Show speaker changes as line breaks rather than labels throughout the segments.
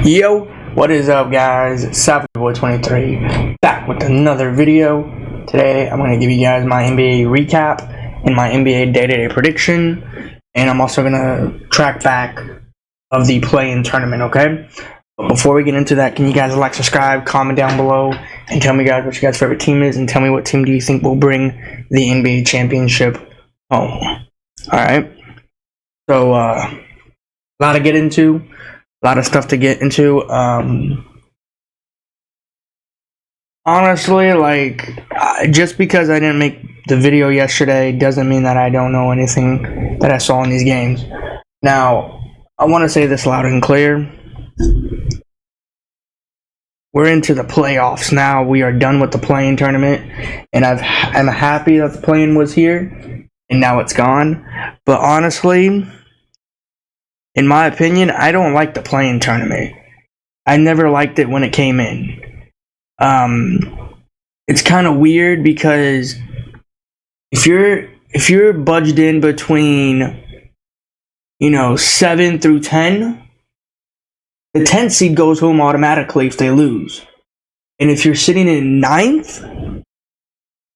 Yo, what is up, guys? SavvyBoy23 back with another video. Today I'm going to give you guys my NBA recap and my NBA day-to-day prediction, and I'm also going to track back of the play-in tournament, okay? But before we get into that, can you guys like, subscribe, comment down below, and tell me guys what your guys' favorite team is, and tell me what team do you think will bring the NBA championship home. Alright, so a lot to get into. A lot of stuff to get into. Honestly, just because I didn't make the video yesterday doesn't mean that I don't know anything that I saw in these games. Now, I want to say this loud and clear. We're into the playoffs now. We are done with the play-in tournament, and I'm happy that the play-in was here, and now it's gone. But honestly, in my opinion, I don't like the play-in tournament. I never liked it when it came in. It's kind of weird because if you're budged in between 7 through 10, the 10th seed goes home automatically if they lose. And if you're sitting in 9th,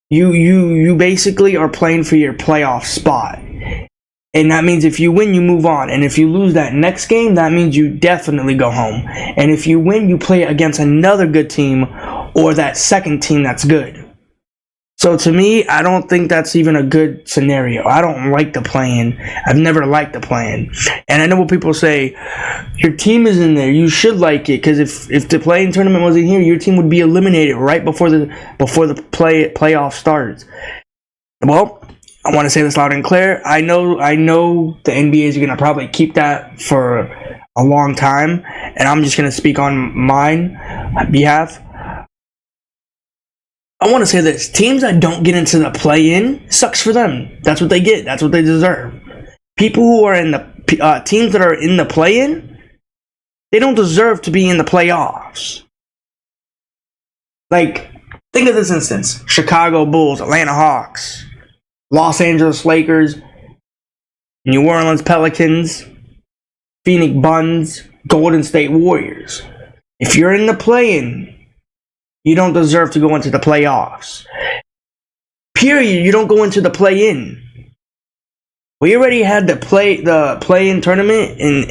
you basically are playing for your playoff spot. And that means if you win, you move on. And if you lose that next game, that means you definitely go home. And if you win, you play against another good team or that second team that's good. So to me, I don't think that's even a good scenario. I don't like the play-in. I've never liked the play-in. And I know what people say, your team is in there. You should like it, because if the play-in tournament wasn't here, your team would be eliminated right before the playoff starts. Well, I want to say this loud and clear. I know the NBA is going to probably keep that for a long time, and I'm just going to speak on mine behalf. I want to say this. Teams that don't get into the play-in, sucks for them. That's what they get. That's what they deserve. People who are in the teams that are in the play-in, they don't deserve to be in the playoffs. Like, think of this instance. Chicago Bulls, Atlanta Hawks, Los Angeles Lakers, New Orleans Pelicans, Phoenix Suns, Golden State Warriors. If you're in the play-in, you don't deserve to go into the playoffs. Period. You don't go into the play-in. We already had the play-in tournament in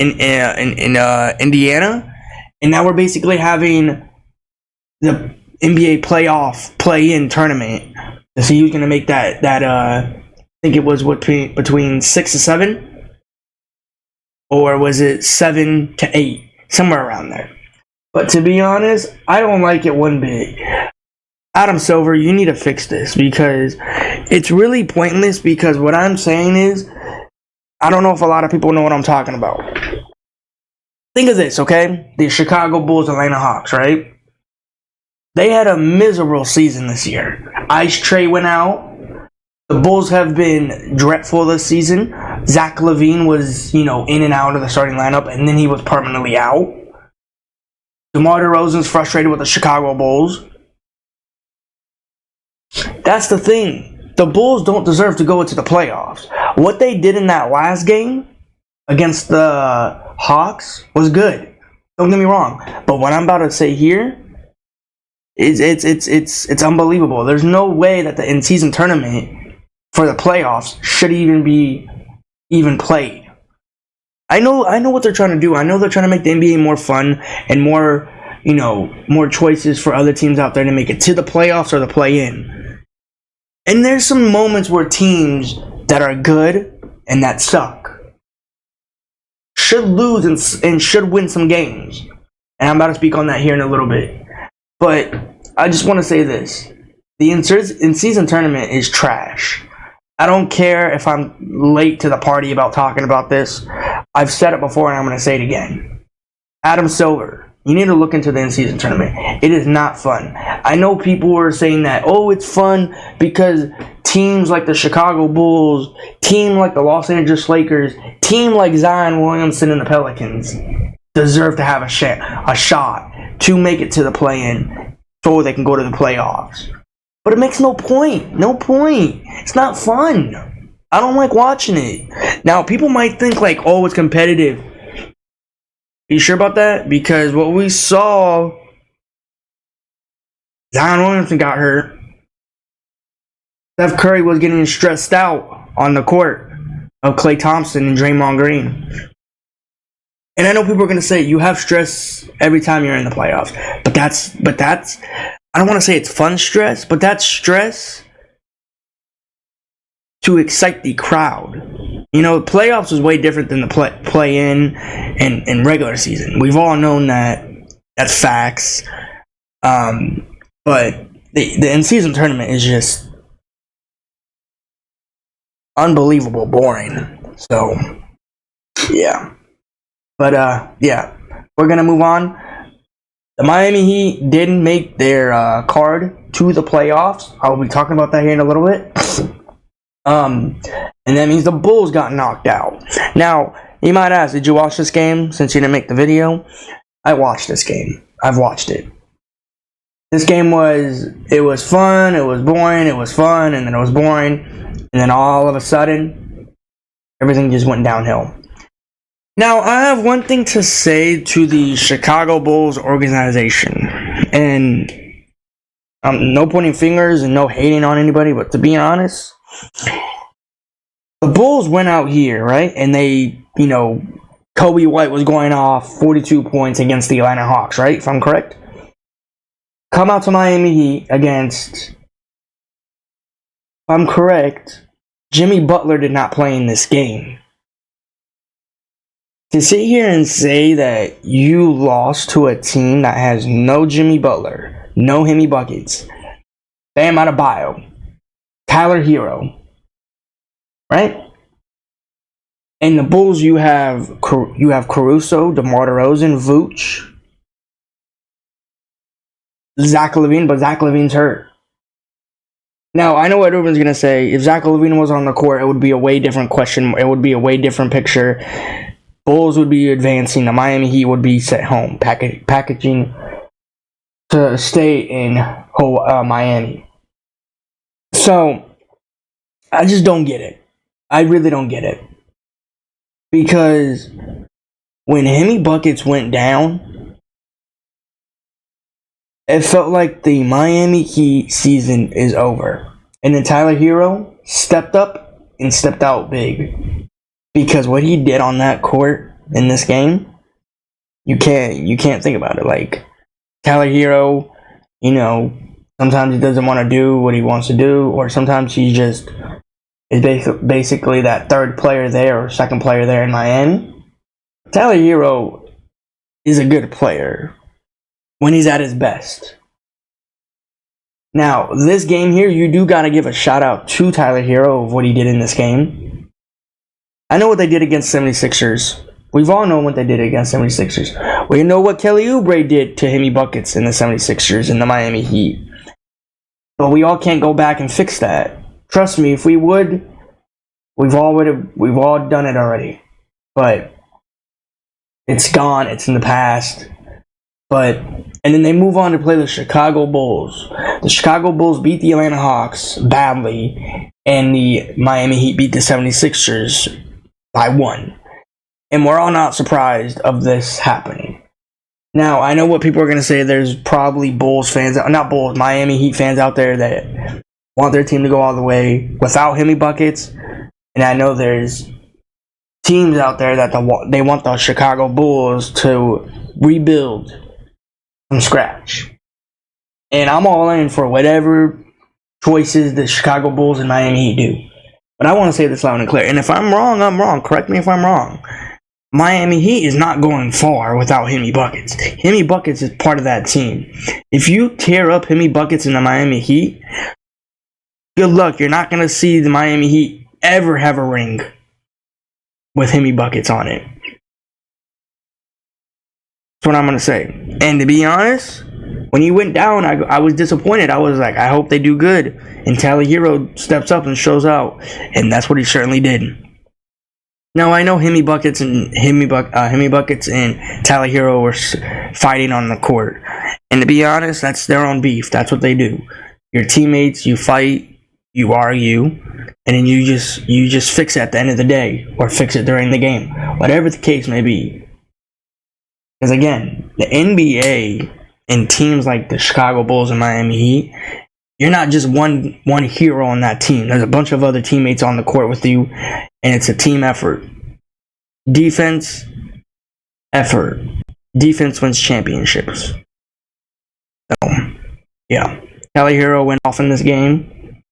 Indiana, and now we're basically having the NBA playoff play-in tournament to see who's going to make that I think it was between 6 to 7, or was it 7 to 8, somewhere around there. But to be honest, I don't like it one bit. Adam Silver, you need to fix this, because it's really pointless. Because what I'm saying is, I don't know if a lot of people know what I'm talking about. Think of this, okay? The Chicago Bulls, Atlanta Hawks, right? They had a miserable season this year. Ice Trae went out. The Bulls have been dreadful this season. Zach LaVine was, in and out of the starting lineup, and then he was permanently out. DeMar DeRozan's frustrated with the Chicago Bulls. That's the thing. The Bulls don't deserve to go into the playoffs. What they did in that last game against the Hawks was good. Don't get me wrong. But what I'm about to say here, it's unbelievable. There's no way that the in-season tournament for the playoffs should even be played. I know what they're trying to do. I know they're trying to make the NBA more fun and more choices for other teams out there to make it to the playoffs or the play-in. And there's some moments where teams that are good and that suck should lose and should win some games. And I'm about to speak on that here in a little bit. But I just want to say this. The in-season tournament is trash. I don't care if I'm late to the party about talking about this. I've said it before, and I'm going to say it again. Adam Silver, you need to look into the in-season tournament. It is not fun. I know people were saying that, it's fun because teams like the Chicago Bulls, team like the Los Angeles Lakers, team like Zion Williamson and the Pelicans deserve to have a shot to make it to the play-in so they can go to the playoffs. But it makes no point. No point. It's not fun. I don't like watching it. Now, people might think it's competitive. You sure about that? Because what we saw, Zion Williamson got hurt. Steph Curry was getting stressed out on the court of Klay Thompson and Draymond Green. And I know people are going to say you have stress every time you're in the playoffs. But that's I don't want to say it's fun stress, but that's stress to excite the crowd. You know, playoffs is way different than the play-in and regular season. We've all known that. That's facts. But the in-season tournament is just unbelievable boring. So, yeah. But, yeah. We're going to move on. The Miami Heat didn't make their card to the playoffs. I'll be talking about that here in a little bit. And that means the Bulls got knocked out. Now, you might ask, did you watch this game since you didn't make the video? I watched this game. I've watched it. This game was fun, it was boring, it was fun, and then it was boring. And then all of a sudden, everything just went downhill. Now, I have one thing to say to the Chicago Bulls organization. And no pointing fingers and no hating on anybody, but to be honest, the Bulls went out here, right? And they, you know, Kobe White was going off 42 points against the Atlanta Hawks, right? If I'm correct. Come out to Miami Heat against, if I'm correct, Jimmy Butler did not play in this game. To sit here and say that you lost to a team that has no Jimmy Butler, no Hemi Buckets, Bam Adebayo, Tyler Hero, right? And the Bulls, you have Caruso, DeMar DeRozan, Vooch, Zach LaVine, but Zach LaVine's hurt. Now, I know what everyone's going to say. If Zach LaVine was on the court, it would be a way different question. It would be a way different picture. Bulls would be advancing. The Miami Heat would be sent home, packaging to stay in Miami. So, I just don't get it. I really don't get it. Because when Hemi Buckets went down, it felt like the Miami Heat season is over. And then Tyler Hero stepped up and stepped out big. Because what he did on that court in this game, you can't think about it. Like, Tyler Hero, you know, sometimes he doesn't want to do what he wants to do, or sometimes he just is basically that third player there or second player there in Miami. Tyler Hero is a good player when he's at his best. Now, this game here, you do got to give a shout out to Tyler Hero of what he did in this game. I know what they did against 76ers. We've all known what they did against 76ers. We know what Kelly Oubre did to Hemi Buckets in the 76ers and the Miami Heat. But we all can't go back and fix that. Trust me, if we would, we've all done it already. But it's gone. It's in the past. And then they move on to play the Chicago Bulls. The Chicago Bulls beat the Atlanta Hawks badly, and the Miami Heat beat the 76ers by 1. And we're all not surprised of this happening. Now, I know what people are going to say. There's probably Miami Heat fans out there that want their team to go all the way without Hemi Buckets. And I know there's teams out there that they want the Chicago Bulls to rebuild from scratch. And I'm all in for whatever choices the Chicago Bulls and Miami Heat do. But I want to say this loud and clear. And if I'm wrong, I'm wrong. Correct me if I'm wrong. Miami Heat is not going far without Hemi Buckets. Hemi Buckets is part of that team. If you tear up Hemi Buckets in the Miami Heat, good luck. You're not going to see the Miami Heat ever have a ring with Hemi Buckets on it. That's what I'm going to say. And to be honest, when he went down, I was disappointed. I was like, I hope they do good. And Tyler Hero steps up and shows out. And that's what he certainly did. Now, I know Hemi Buckets and Tyler Hero were fighting on the court. And to be honest, that's their own beef. That's what they do. Your teammates, you fight, you argue, and then you just fix it at the end of the day, or fix it during the game. Whatever the case may be. Because again, the NBA and teams like the Chicago Bulls and Miami Heat, you're not just one hero on that team. There's a bunch of other teammates on the court with you, and it's a team effort. Defense, effort. Defense wins championships. So, yeah. Tyler Hero went off in this game,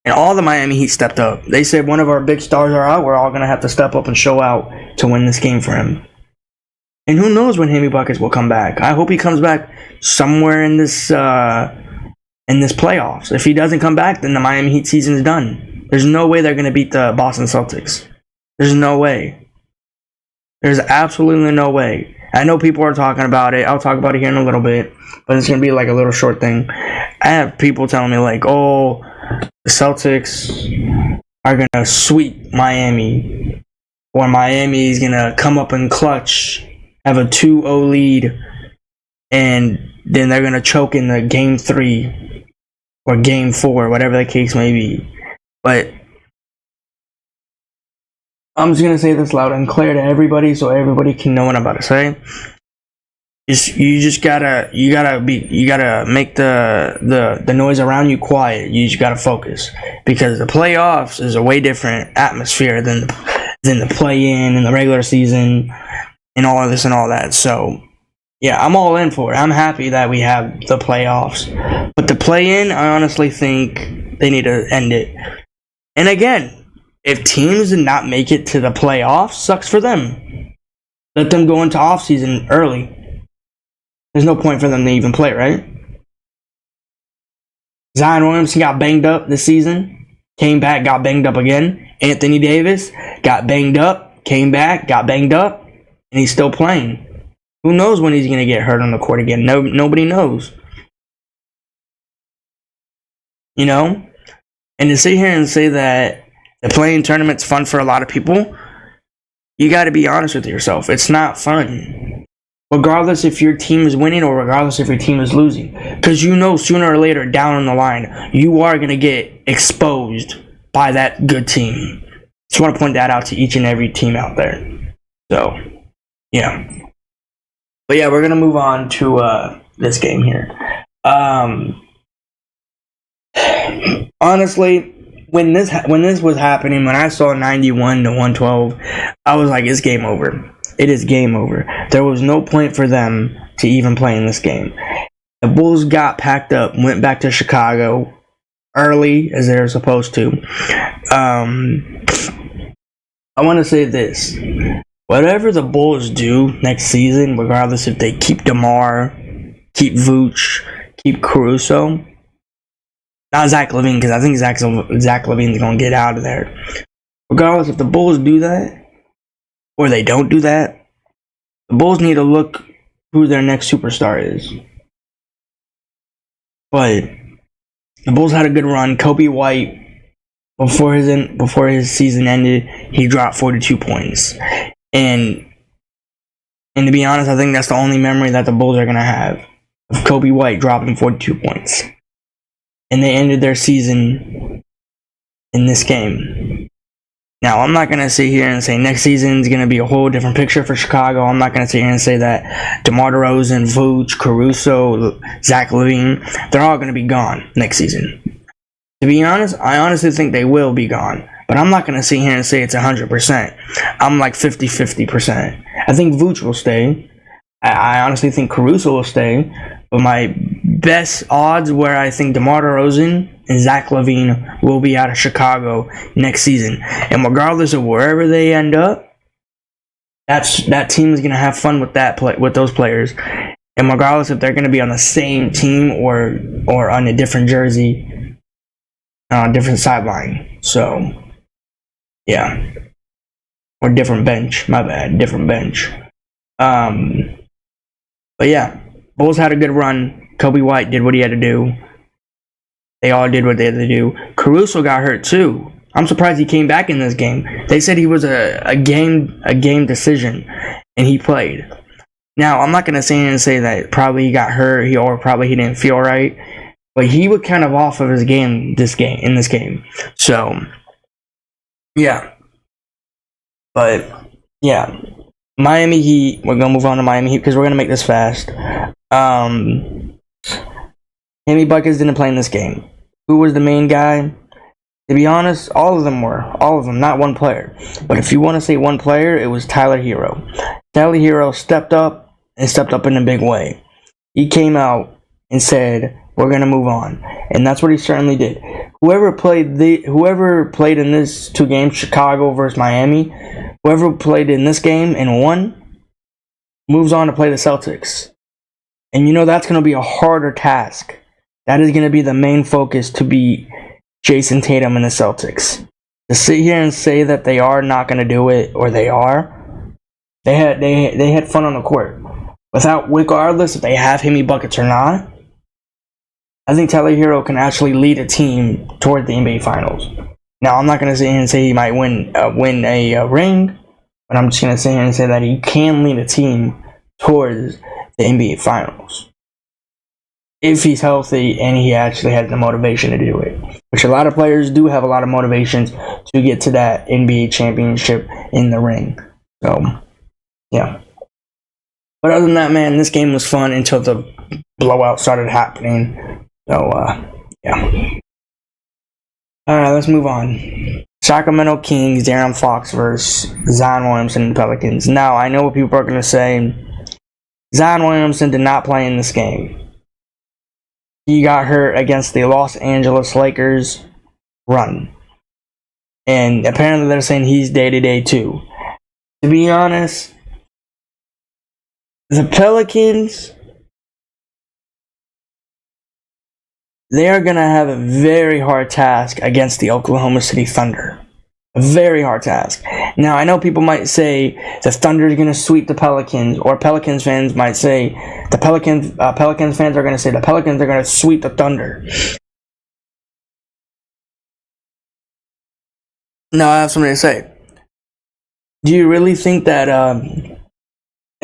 and all the Miami Heat stepped up. They said one of our big stars are out. We're all going to have to step up and show out to win this game for him. And who knows when Hammy Buckets will come back. I hope he comes back somewhere in this playoffs. If he doesn't come back, then the Miami Heat season is done. There's no way they're going to beat the Boston Celtics. There's no way. There's absolutely no way. I know people are talking about it. I'll talk about it here in a little bit, but it's going to be like a little short thing. I have people telling me like, oh, the Celtics are going to sweep Miami, or Miami is going to come up in clutch, have a 2-0 lead, and then they're going to choke in the game 3 or game 4, whatever the case may be. But I'm just gonna say this loud and clear to everybody, so everybody can know what I'm about to say. You gotta make the noise around you quiet. You just gotta focus, because the playoffs is a way different atmosphere than the play-in and the regular season and all of this and all that. So yeah, I'm all in for it. I'm happy that we have the playoffs, but the play-in, I honestly think they need to end it. And again, if teams did not make it to the playoffs, sucks for them. Let them go into off-season early. There's no point for them to even play, right? Zion Williamson got banged up this season. Came back, got banged up again. Anthony Davis got banged up, came back, got banged up, and he's still playing. Who knows when he's going to get hurt on the court again? Nobody knows. You know? And to sit here and say that the playing tournament's fun for a lot of people, you got to be honest with yourself. It's not fun. Regardless if your team is winning or regardless if your team is losing. Because you know sooner or later down the line, you are going to get exposed by that good team. Just want to point that out to each and every team out there. So, yeah. But yeah, we're going to move on to this game here. Honestly, when this was happening, when I saw 91 to 112, I was like, it's game over. It is game over. There was no point for them to even play in this game. The Bulls got packed up, went back to Chicago early as they were supposed to. I want to say this. Whatever the Bulls do next season, regardless if they keep DeMar, keep Vooch, keep Caruso, not Zach LaVine, because I think Zach LaVine's going to get out of there. Regardless, if the Bulls do that, or they don't do that, the Bulls need to look who their next superstar is. But the Bulls had a good run. Kobe White, before his season ended, he dropped 42 points. And to be honest, I think that's the only memory that the Bulls are going to have, of Kobe White dropping 42 points. And they ended their season in this game. Now, I'm not going to sit here and say next season is going to be a whole different picture for Chicago. I'm not going to sit here and say that DeMar DeRozan, Vooch, Caruso, Zach LaVine, they're all going to be gone next season. To be honest, I honestly think they will be gone. But I'm not going to sit here and say it's 100%. I'm like 50-50%. I think Vooch will stay. I honestly think Caruso will stay. But my best odds where I think DeMar DeRozan and Zach LaVine will be out of Chicago next season. And regardless of wherever they end up, that team is going to have fun with with those players. And regardless if they're going to be on the same team or on a different jersey, on a different sideline. So, yeah. Or different bench. My bad. Different bench. But yeah. Bulls had a good run. Kobe White did what he had to do. They all did what they had to do. Caruso got hurt too. I'm surprised he came back in this game. They said he was a game decision, and he played. Now, I'm not going to sit here and say that probably he got hurt or probably he didn't feel right, but he was kind of off of his game in this game. So, yeah. But, yeah. Miami Heat. We're gonna move on to Miami Heat because we're gonna make this fast. Jimmy Buckets didn't play in this game. Who was the main guy? To be honest, all of them were. All of them, not one player. But if you want to say one player, it was Tyler Hero. Tyler Hero stepped up and stepped up in a big way. He came out and said, we're going to move on. And that's what he certainly did. Whoever played in this 2 games, Chicago versus Miami, whoever played in this game and won, moves on to play the Celtics. And you know that's going to be a harder task. That is going to be the main focus, to beat Jason Tatum and the Celtics. To sit here and say that they are not going to do it, or they are, they had fun on the court. Regardless if they have Jimmy Buckets or not, I think Tyler Hero can actually lead a team toward the NBA Finals. Now, I'm not going to sit here and say he might win a ring, but I'm just going to sit here and say that he can lead a team towards the NBA Finals. If he's healthy and he actually has the motivation to do it. Which a lot of players do have a lot of motivations to get to that NBA championship in the ring. So, yeah. But other than that, man, this game was fun until the blowout started happening. So, yeah. Alright, let's move on. Sacramento Kings, De'Aaron Fox versus Zion Williamson and the Pelicans. Now, I know what people are going to say. Zion Williamson did not play in this game. He got hurt against the Los Angeles Lakers run. And apparently they're saying he's day-to-day too. To be honest, the Pelicans, they are going to have a very hard task against the Oklahoma City Thunder. A very hard task. Now, I know people might say the Thunder is going to sweep the Pelicans, or Pelicans fans might say the Pelicans fans are going to say the Pelicans are going to sweep the Thunder. Now, I have something to say. Do you really think that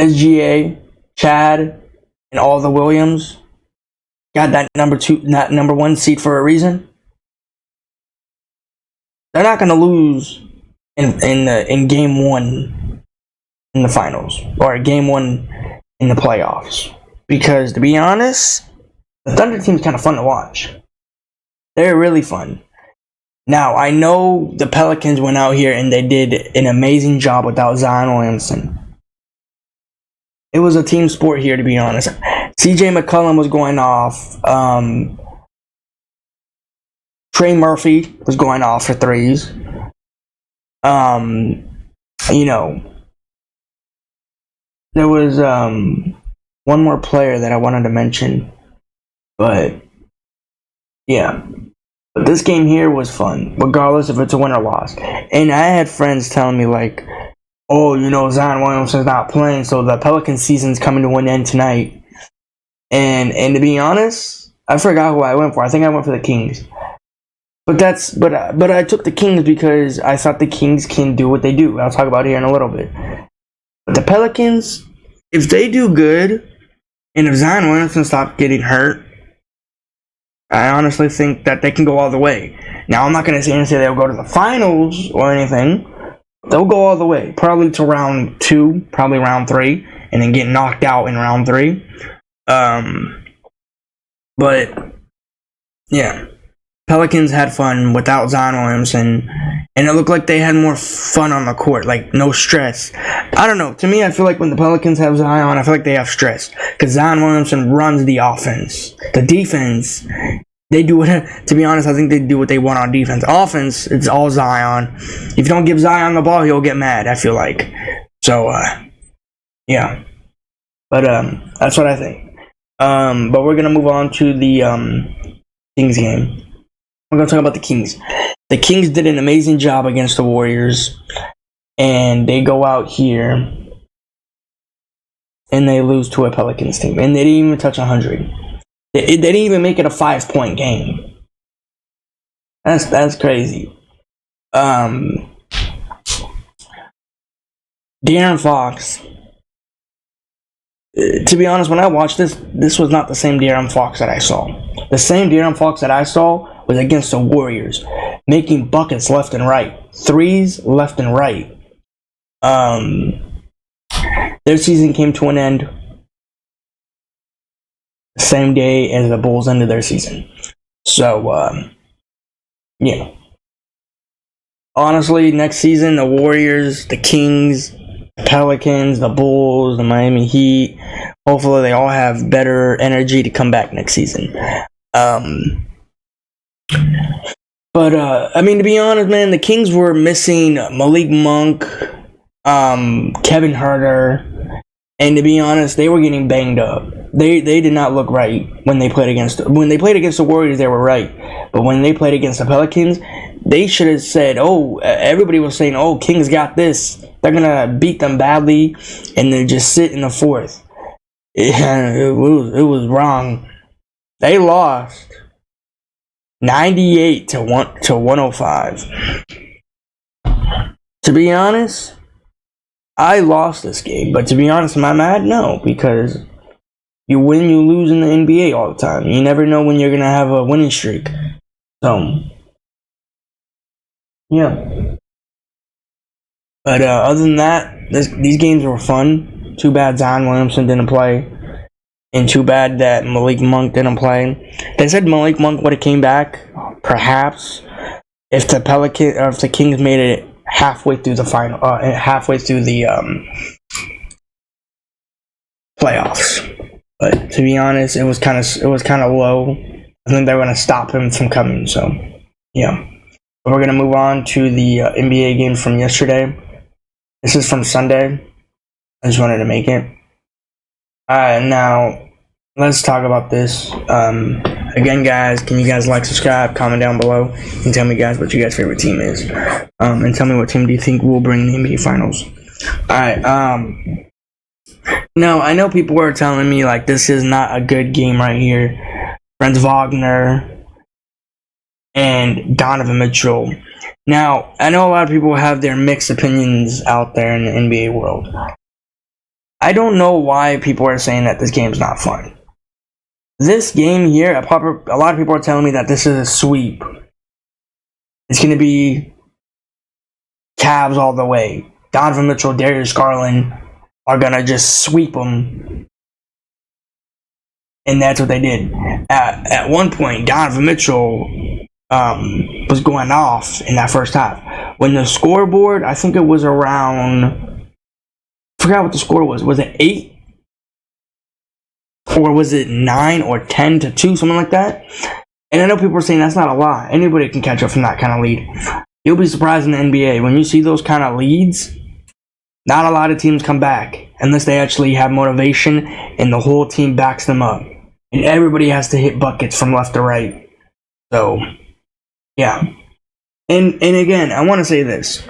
SGA, Chad, and all the Williams got that number 1 seed for a reason? They're not going to lose in game 1 in the finals, or game 1 in the playoffs. Because, to be honest, the Thunder team's kind of fun to watch. They're really fun. Now, I know the Pelicans went out here and they did an amazing job without Zion Williamson. It was a team sport here, to be honest. CJ McCollum was going off. Trey Murphy was going off for threes. You know, there was one more player that I wanted to mention, but yeah. But this game here was fun, regardless if it's a win or loss. And I had friends telling me like, "Oh, you know, Zion Williamson's not playing, so the Pelican season's coming to an end tonight." And to be honest, I forgot who I went for. I think I went for the Kings. But I took the Kings because I thought the Kings can do what they do. I'll talk about it here in a little bit. But the Pelicans, if they do good, and if Zion Williamson stops getting hurt, I honestly think that they can go all the way. Now, I'm not going to say they'll go to the finals or anything. They'll go all the way. Probably to round 2, probably round 3, and then get knocked out in round 3. But, yeah. Pelicans had fun without Zion Williamson, and it looked like they had more fun on the court, like no stress. I don't know. To me, I feel like when the Pelicans have Zion, I feel like they have stress because Zion Williamson runs the offense. The defense, they do it. To be honest, I think they do what they want on defense. Offense, it's all Zion. If you don't give Zion the ball, he'll get mad. I feel like so. Yeah, but that's what I think. But we're gonna move on to the Kings game. We're going to talk about the Kings. The Kings did an amazing job against the Warriors. And they go out here. And they lose to a Pelicans team. And they didn't even touch 100. They didn't even make it a 5-point game. That's crazy. De'Aaron Fox. To be honest, when I watched this was not the same De'Aaron Fox that I saw. The same De'Aaron Fox that I saw was against the Warriors, making buckets left and right, threes left and right. Their season came to an end the same day as the Bulls ended their season. So, yeah. Honestly, next season, the Warriors, the Kings, the Pelicans, the Bulls, the Miami Heat, hopefully they all have better energy to come back next season. But I mean, to be honest, man, the Kings were missing Malik Monk, Kevin Huerter, and to be honest, they were getting banged up. They did not look right when they played against the Warriors. They were right, but when they played against the Pelicans, they should have said, "Oh, everybody was saying, oh, Kings got this. They're gonna beat them badly, and then just sit in the fourth." It was wrong. They lost 98 to 105. To be honest, I lost this game, but to be honest, am I mad? No, because you win, you lose in the NBA all the time. You never know when you're gonna have a winning streak. So, yeah. But other than that, these games were fun. Too bad Zion Williamson didn't play, and too bad that Malik Monk didn't play. They said Malik Monk would have came back, perhaps, if the Kings made it halfway through the playoffs. But to be honest, it was kind of low. I think they were gonna stop him from coming. So, yeah. We're gonna move on to the NBA game from yesterday. This is from Sunday. I just wanted to make it. Now let's talk about this. Again, guys, can you guys like, subscribe, comment down below, and tell me, guys, what your guys' favorite team is, and tell me what team do you think will bring the NBA Finals. All right. Now I know people were telling me like this is not a good game right here. Franz Wagner and Donovan Mitchell. Now, I know a lot of people have their mixed opinions out there in the NBA world. I don't know why people are saying that this game's not fun. This game here, a lot of people are telling me that this is a sweep. It's going to be Cavs all the way. Donovan Mitchell, Darius Garland are going to just sweep them. And that's what they did. At one point, Donovan Mitchell was going off in that first half. When the scoreboard, I think it was around, I forgot what the score was. Was it 8? Or was it 9 or 10-2, something like that? And I know people are saying that's not a lot. Anybody can catch up from that kind of lead. You'll be surprised in the NBA. When you see those kind of leads, not a lot of teams come back unless they actually have motivation and the whole team backs them up. And everybody has to hit buckets from left to right. So, yeah. And again, I want to say this.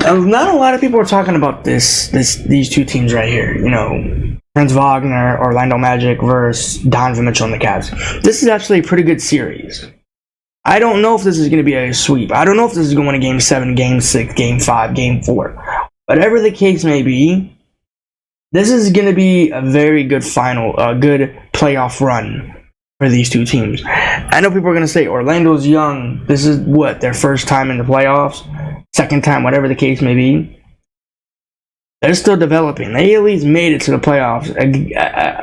Not a lot of people are talking about these two teams right here. You know, Franz Wagner, Orlando Magic versus Donovan Mitchell and the Cavs. This is actually a pretty good series. I don't know if this is going to be a sweep. I don't know if this is going to Game 7, Game 6, Game 5, Game 4. Whatever the case may be, this is going to be a very good good playoff run for these two teams. I know people are going to say Orlando's young. This is their first time in the playoffs, second time, whatever the case may be. They're still developing. They at least made it to the playoffs,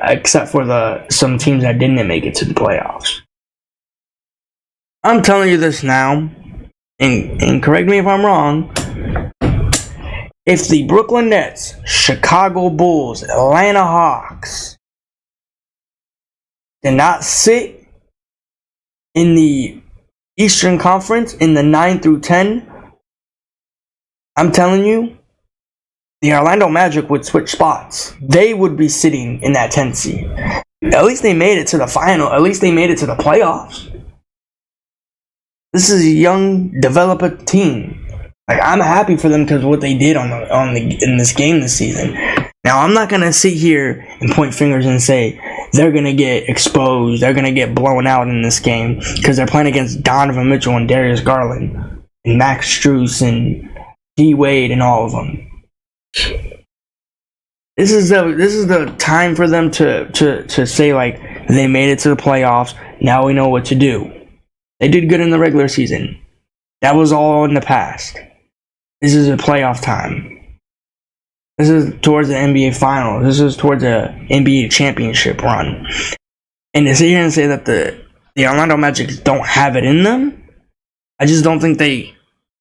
except for some teams that didn't make it to the playoffs. I'm telling you this now, and correct me if I'm wrong. If the Brooklyn Nets, Chicago Bulls, Atlanta Hawks did not sit in the Eastern Conference in the 9 through 10, I'm telling you, the Orlando Magic would switch spots. They would be sitting in that 10th seed. At least they made it to the final. At least they made it to the playoffs. This is a young, developing team. Like, I'm happy for them because of what they did in this game this season. Now, I'm not gonna sit here and point fingers and say they're gonna get exposed, they're gonna get blown out in this game because they're playing against Donovan Mitchell and Darius Garland and Max Strus and D Wade and all of them. This is the time for them to say like they made it to the playoffs. Now we know what to do. They did good in the regular season. That was all in the past. This is a playoff time. This is towards the NBA Finals. This is towards the NBA championship run. And to sit here and say that the Orlando Magic don't have it in them, I just don't think they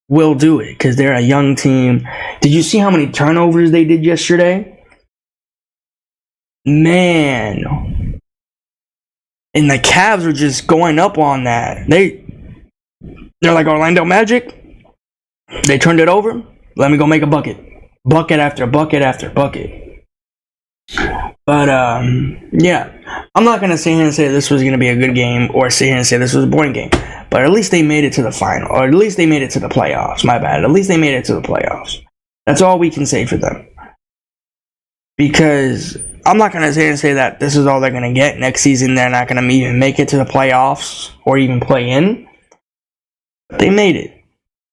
will do it because they're a young team. Did you see how many turnovers they did yesterday? Man. And the Cavs were just going up on that. They're like, Orlando Magic, they turned it over. Let me go make a bucket. Bucket after bucket after bucket. But, yeah. I'm not going to sit here and say this was going to be a good game or sit here and say this was a boring game. But at least they made it to the final. Or at least they made it to the playoffs. My bad. At least they made it to the playoffs. That's all we can say for them. Because I'm not going to sit here and say that this is all they're going to get. Next season, they're not going to even make it to the playoffs or even play in. But they made it.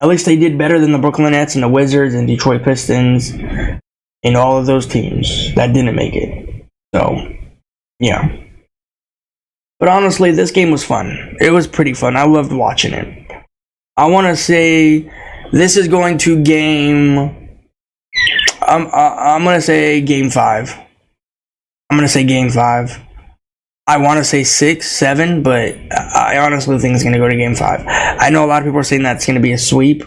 At least they did better than the Brooklyn Nets and the Wizards and Detroit Pistons and all of those teams that didn't make it. So, yeah. But honestly, this game was fun. It was pretty fun. I loved watching it. I want to say this is going to game... I'm going to say game 5. I'm going to say game 5. I want to say 6, 7, but I honestly think it's going to go to game 5. I know a lot of people are saying that's going to be a sweep.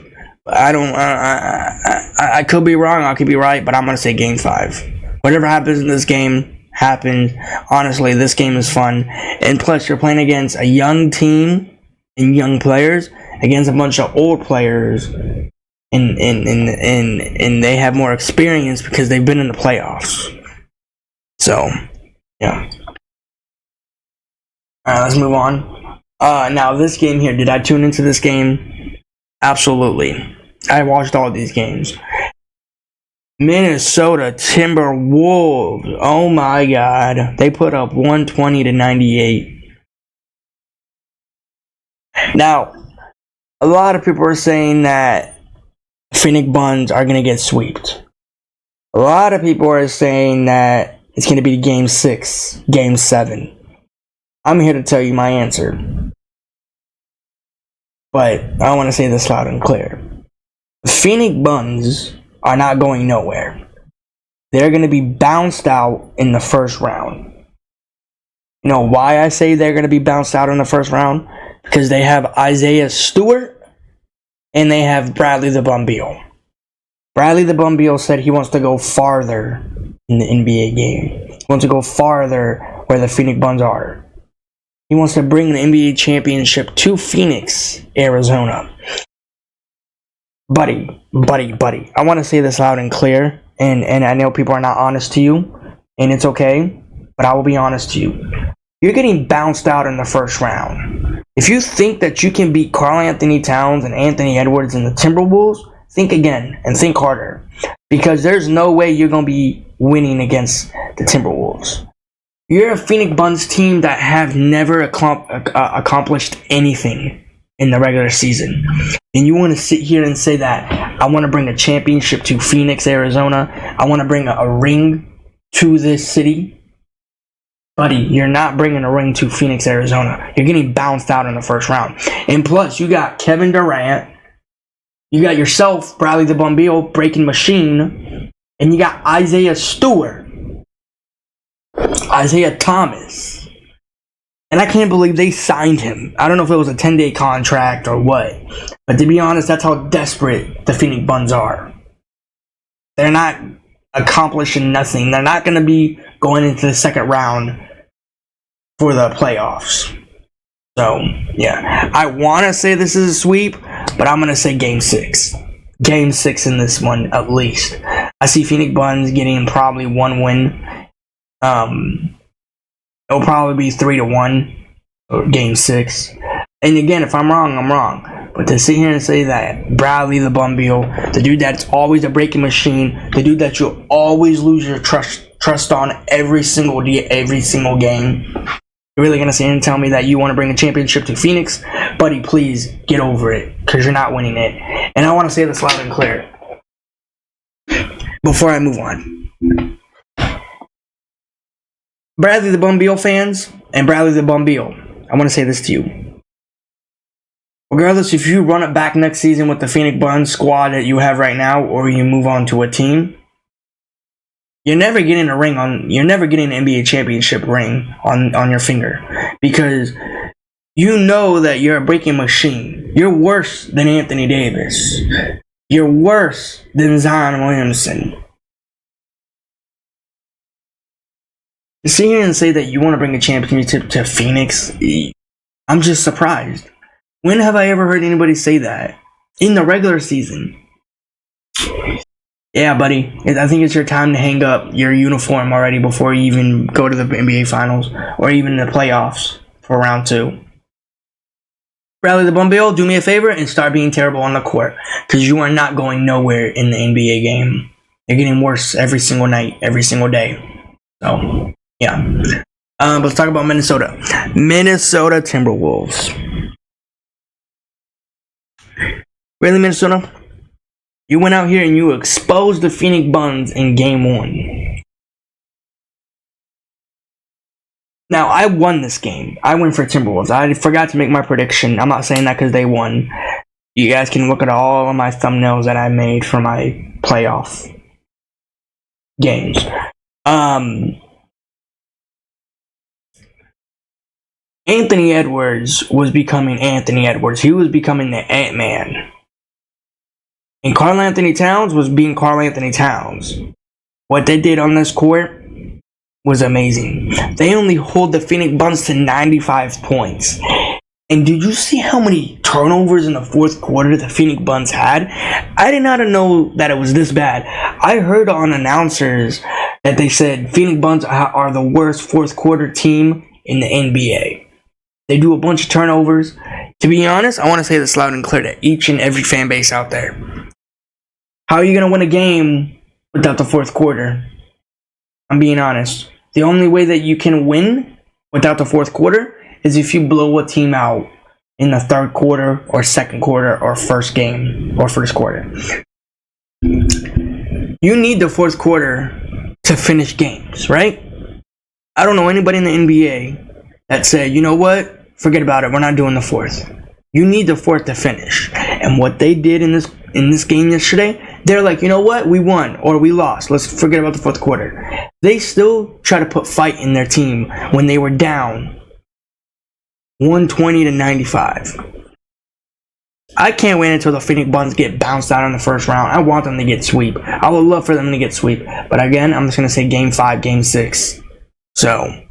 But I could be wrong. I could be right, but I'm going to say game 5. Whatever happens in this game happened. Honestly, this game is fun. And plus, you're playing against a young team and young players against a bunch of old players. And they have more experience because they've been in the playoffs. So, yeah. Alright, let's move on. Now, this game here, did I tune into this game? Absolutely. I watched all these games. Minnesota Timberwolves. Oh my god. They put up 120-98. Now, a lot of people are saying that Phoenix Suns are going to get swept. A lot of people are saying that it's going to be game 6, game 7. I'm here to tell you my answer. But I want to say this loud and clear. The Phoenix Suns are not going nowhere. They're going to be bounced out in the first round. You know why I say they're going to be bounced out in the first round? Because they have Isaiah Stewart and they have Bradley the Bum Beal. Bradley the Bum Beal said he wants to go farther in the NBA game. He wants to go farther where the Phoenix Suns are. He wants to bring the NBA championship to Phoenix, Arizona. Buddy. I want to say this loud and clear, and I know people are not honest to you, and it's okay, but I will be honest to you. You're getting bounced out in the first round. If you think that you can beat Karl Anthony Towns and Anthony Edwards and the Timberwolves, think again and think harder. Because there's no way you're going to be winning against the Timberwolves. You're a Phoenix Suns team that have never accomplished anything in the regular season. And you want to sit here and say that I want to bring a championship to Phoenix, Arizona. I want to bring a ring to this city. Buddy, you're not bringing a ring to Phoenix, Arizona. You're getting bounced out in the first round. And plus, you got Kevin Durant. You got yourself, Bradley the Bum Beal, breaking machine. And you got Isaiah Stewart. Isaiah Thomas. And I can't believe they signed him. I don't know if it was a 10-day contract or what. But to be honest, that's how desperate the Phoenix Suns are. They're not accomplishing nothing. They're not going to be going into the second round for the playoffs. So, yeah. I want to say this is a sweep, but I'm going to say game 6. Game 6 in this one, at least. I see Phoenix Suns getting probably one win. It'll probably be 3-1 or game 6. And again, if I'm wrong, I'm wrong. But to sit here and say that Bradley the Bum Beal, the dude that's always a breaking machine, the dude that you'll always lose your trust on every single game, you're really gonna sit here and tell me that you want to bring a championship to Phoenix? Buddy, please get over it, because you're not winning it. And I want to say this loud and clear before I move on. Bradley the Bum Beal fans and Bradley the Bum Beal, I want to say this to you. Regardless if you run it back next season with the Phoenix Suns squad that you have right now, or you move on to a team, you're never getting a ring on. You're never getting an NBA championship ring on your finger, because you know that you're a breaking machine. You're worse than Anthony Davis. You're worse than Zion Williamson. To sit here and say that you want to bring a championship to Phoenix, I'm just surprised. When have I ever heard anybody say that? In the regular season. Yeah, buddy. I think it's your time to hang up your uniform already before you even go to the NBA Finals or even the playoffs for round 2. Bradley the Bumble, do me a favor and start being terrible on the court, because you are not going nowhere in the NBA game. You're getting worse every single night, every single day. So, yeah. Let's talk about Minnesota. Minnesota Timberwolves. Really, Minnesota? You went out here and you exposed the Phoenix Suns in game 1. Now, I won this game. I went for Timberwolves. I forgot to make my prediction. I'm not saying that because they won. You guys can look at all of my thumbnails that I made for my playoff games. Anthony Edwards was becoming Anthony Edwards. He was becoming the Ant-Man. And Karl Anthony Towns was being Karl Anthony Towns. What they did on this court was amazing. They only hold the Phoenix Suns to 95 points. And did you see how many turnovers in the fourth quarter the Phoenix Suns had? I did not know that it was this bad. I heard on announcers that they said Phoenix Suns are the worst fourth quarter team in the NBA. They do a bunch of turnovers. To be honest, I want to say this loud and clear to each and every fan base out there. How are you going to win a game without the fourth quarter? I'm being honest. The only way that you can win without the fourth quarter is if you blow a team out in the third quarter or second quarter or first game or first quarter. You need the fourth quarter to finish games, right? I don't know anybody in the NBA that said, you know what? Forget about it. We're not doing the fourth. You need the fourth to finish. And what they did in this game yesterday, they're like, you know what? We won or we lost. Let's forget about the fourth quarter. They still try to put fight in their team when they were down 120 to 95. I can't wait until the Phoenix Suns get bounced out in the first round. I want them to get sweep. I would love for them to get sweep. But again, I'm just going to say game 5, game 6. So,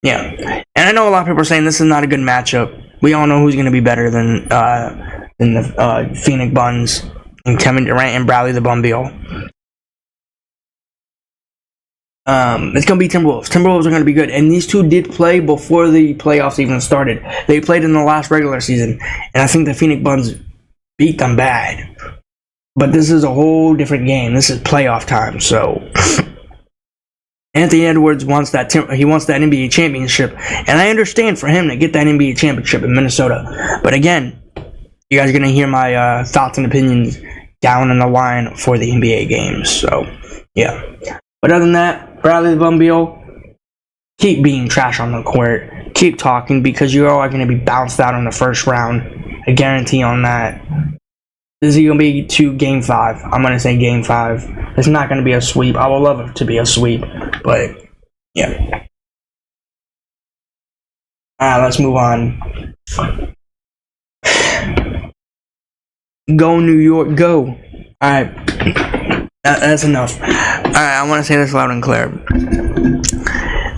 yeah. And I know a lot of people are saying this is not a good matchup. We all know who's going to be better than the Phoenix Suns and Kevin Durant and Bradley the Bumble. It's going to be Timberwolves. Timberwolves are going to be good. And these two did play before the playoffs even started. They played in the last regular season. And I think the Phoenix Suns beat them bad. But this is a whole different game. This is playoff time. So Anthony Edwards wants that NBA championship. And I understand for him to get that NBA championship in Minnesota. But again, you guys are going to hear my thoughts and opinions down in the line for the NBA games. So, yeah. But other than that, Bradley the Bumble, keep being trash on the court. Keep talking, because you are going to be bounced out in the first round. I guarantee on that. This is going to be to game 5. I'm going to say game 5. It's not going to be a sweep. I would love it to be a sweep. But, yeah. Alright, let's move on. Go New York, go. Alright. That's enough. Alright, I want to say this loud and clear.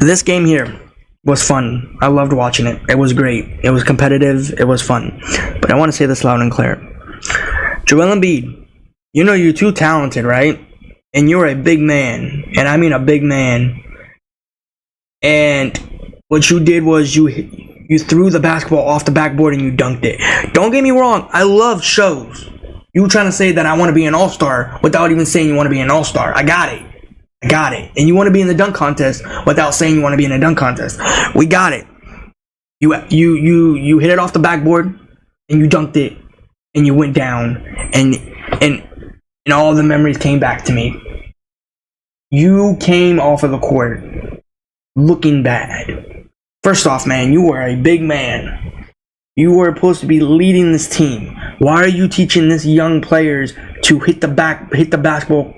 This game here was fun. I loved watching it. It was great. It was competitive. It was fun. But I want to say this loud and clear. Joel Embiid, you know you're too talented, right? And you're a big man. And I mean a big man. And what you did was you threw the basketball off the backboard and you dunked it. Don't get me wrong. I love shows. You trying to say that I want to be an all-star without even saying you want to be an all-star. I got it. And you want to be in the dunk contest without saying you want to be in a dunk contest. We got it. You hit it off the backboard and you dunked it and you went down and all the memories came back to me. You came off of the court looking bad. First off, man, you were a big man. You were supposed to be leading this team. Why are you teaching these young players to hit the basketball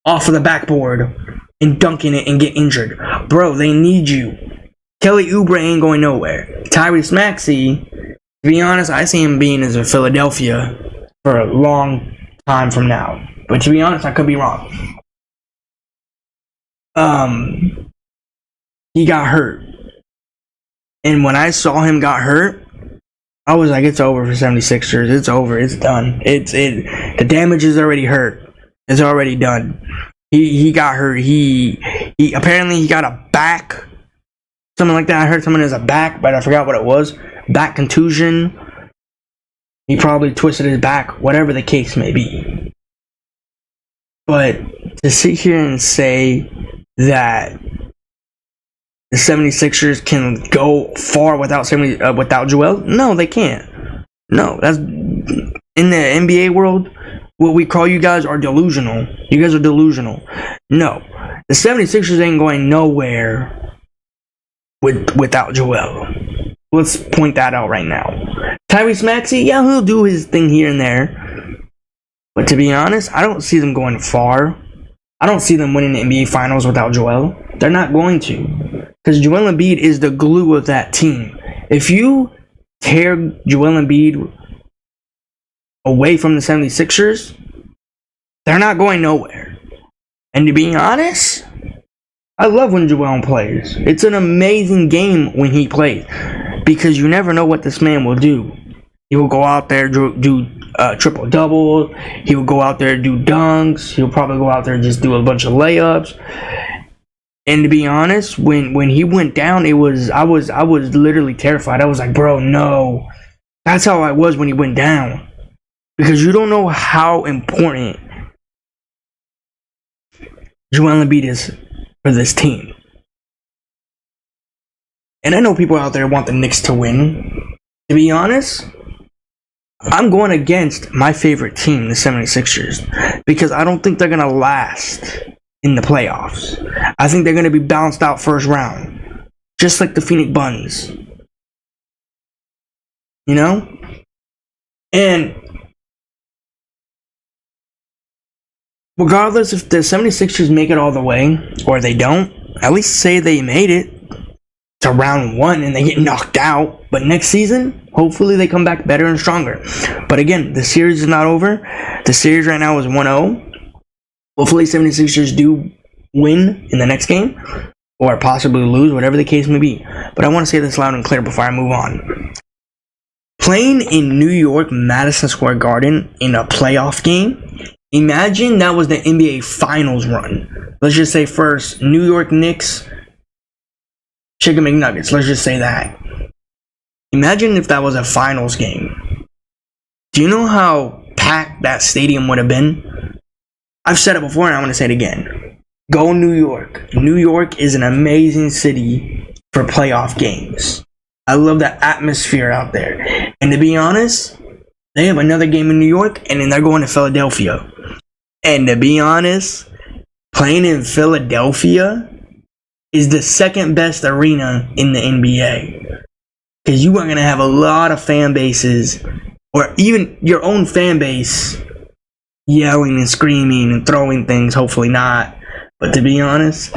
off of the backboard and dunking it and get injured. Bro, they need you. Kelly Oubre ain't going nowhere. Tyrese Maxey, to be honest, I see him being in Philadelphia for a long time from now. But to be honest, I could be wrong. He got hurt. And when I saw him got hurt, I was like, it's over for 76ers. It's over. It's done. The damage is already hurt. It's already done. He got hurt. He apparently he got a back, something like that. I heard someone has a back, but I forgot what it was. Back contusion. He probably twisted his back, whatever the case may be. But to sit here and say that the 76ers can go far without Joel? No, they can't. No, that's in the NBA world. What we call you guys are delusional. You guys are delusional. No, the 76ers ain't going nowhere without Joel. Let's point that out right now. Tyrese Maxey, yeah, he'll do his thing here and there. But to be honest, I don't see them going far. I don't see them winning the NBA Finals without Joel. They're not going to. Because Joel Embiid is the glue of that team. If you tear Joel Embiid away from the 76ers, they're not going nowhere. And to be honest, I love when Joel plays. It's an amazing game when he plays. Because you never know what this man will do. He will go out there, do triple-double. He will go out there, do dunks. He'll probably go out there and just do a bunch of layups. And to be honest, when he went down, I was literally terrified. I was like, bro, no. That's how I was when he went down. Because you don't know how important Joel Embiid is for this team. And I know people out there want the Knicks to win. To be honest, I'm going against my favorite team, the 76ers. Because I don't think they're going to last in the playoffs. I think they're going to be bounced out first round. Just like the Phoenix Suns. You know? And regardless if the 76ers make it all the way or they don't, at least say they made it to round 1 and they get knocked out. But next season, hopefully they come back better and stronger. But again, the series is not over. The series right now is 1-0. Hopefully 76ers do win in the next game or possibly lose, whatever the case may be. But I want to say this loud and clear before I move on. Playing in New York, Madison Square Garden in a playoff game, imagine that was the NBA Finals run. Let's just say first, New York Knicks, Chicken McNuggets. Let's just say that. Imagine if that was a finals game. Do you know how packed that stadium would have been? I've said it before and I'm going to say it again. Go New York. New York is an amazing city for playoff games. I love the atmosphere out there. And to be honest, they have another game in New York and then they're going to Philadelphia. And to be honest, playing in Philadelphia is the second best arena in the NBA. Because you are going to have a lot of fan bases, or even your own fan base, yelling and screaming and throwing things. Hopefully not. But to be honest,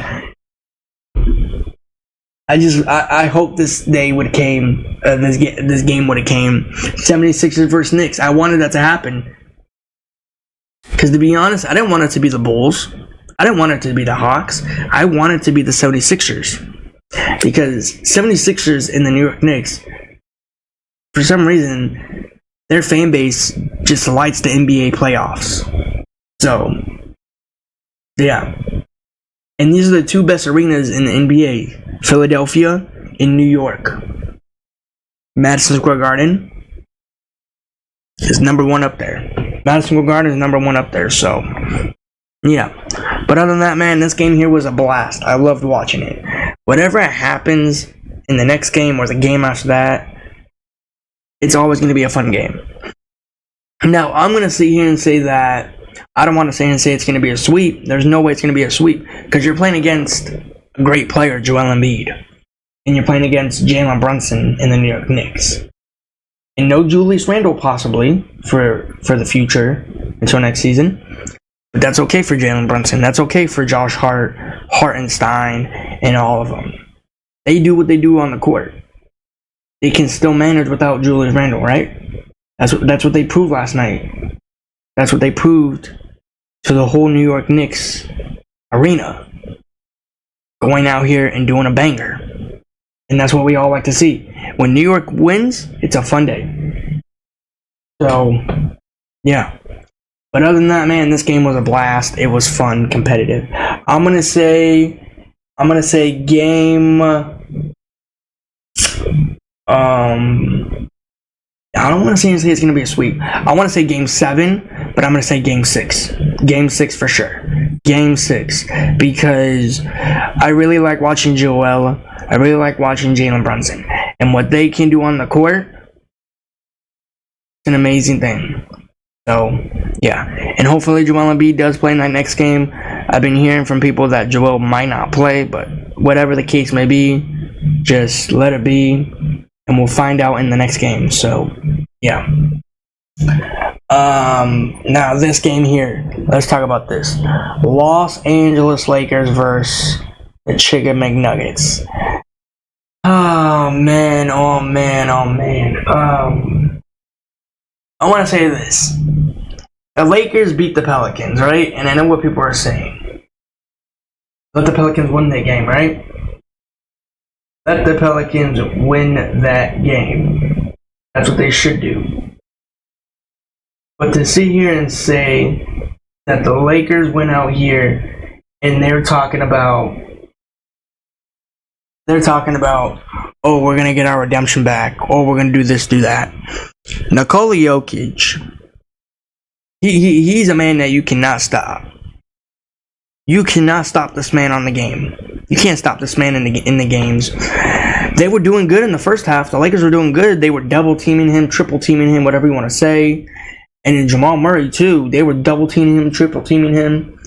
I hope this day would have came, this game would have came. 76ers versus Knicks. I wanted that to happen. Because to be honest, I didn't want it to be the Bulls. I didn't want it to be the Hawks. I wanted it to be the 76ers. Because 76ers and the New York Knicks, for some reason, their fan base just lights the NBA playoffs. So, yeah. And these are the two best arenas in the NBA. Philadelphia and New York. Madison Square Garden is number 1 up there. Madison Square Garden is number 1 up there, so yeah. But other than that, man, this game here was a blast. I loved watching it. Whatever happens in the next game or the game after that, it's always going to be a fun game. Now, I'm going to sit here and say that I don't want to say it's going to be a sweep. There's no way it's going to be a sweep because you're playing against a great player, Joel Embiid, and you're playing against Jalen Brunson in the New York Knicks. And no Julius Randle possibly for the future until next season. But that's okay for Jalen Brunson. That's okay for Josh Hart, Hartenstein, and all of them. They do what they do on the court. They can still manage without Julius Randle, right? That's what they proved last night. That's what they proved to the whole New York Knicks arena. Going out here and doing a banger. And that's what we all like to see. When New York wins, it's a fun day. So, yeah. But other than that, man, this game was a blast. It was fun, competitive. I'm gonna say game. I don't want to say it's gonna be a sweep. I want to say game 7, but I'm gonna say game 6. Game 6 for sure. Game 6 because I really like watching Joel. I really like watching Jalen Brunson and what they can do on the court. It's an amazing thing. So, yeah. And hopefully Joel Embiid does play in that next game. I've been hearing from people that Joel might not play, but whatever the case may be, just let it be, and we'll find out in the next game. So, yeah. Now this game here, let's talk about this. Los Angeles Lakers versus the Chicken McNuggets. Oh, man. I want to say this. The Lakers beat the Pelicans, right? And I know what people are saying. Let the Pelicans win that game, right? Let the Pelicans win that game. That's what they should do. But to sit here and say that the Lakers went out here and they're talking about, oh, we're going to get our redemption back. Oh, we're going to do this, do that. Nikola Jokic, he's a man that you cannot stop. You cannot stop this man on the game. You can't stop this man in the games. They were doing good in the first half. The Lakers were doing good. They were double teaming him, triple teaming him, whatever you want to say. And in Jamal Murray too, they were double teaming him, triple teaming him.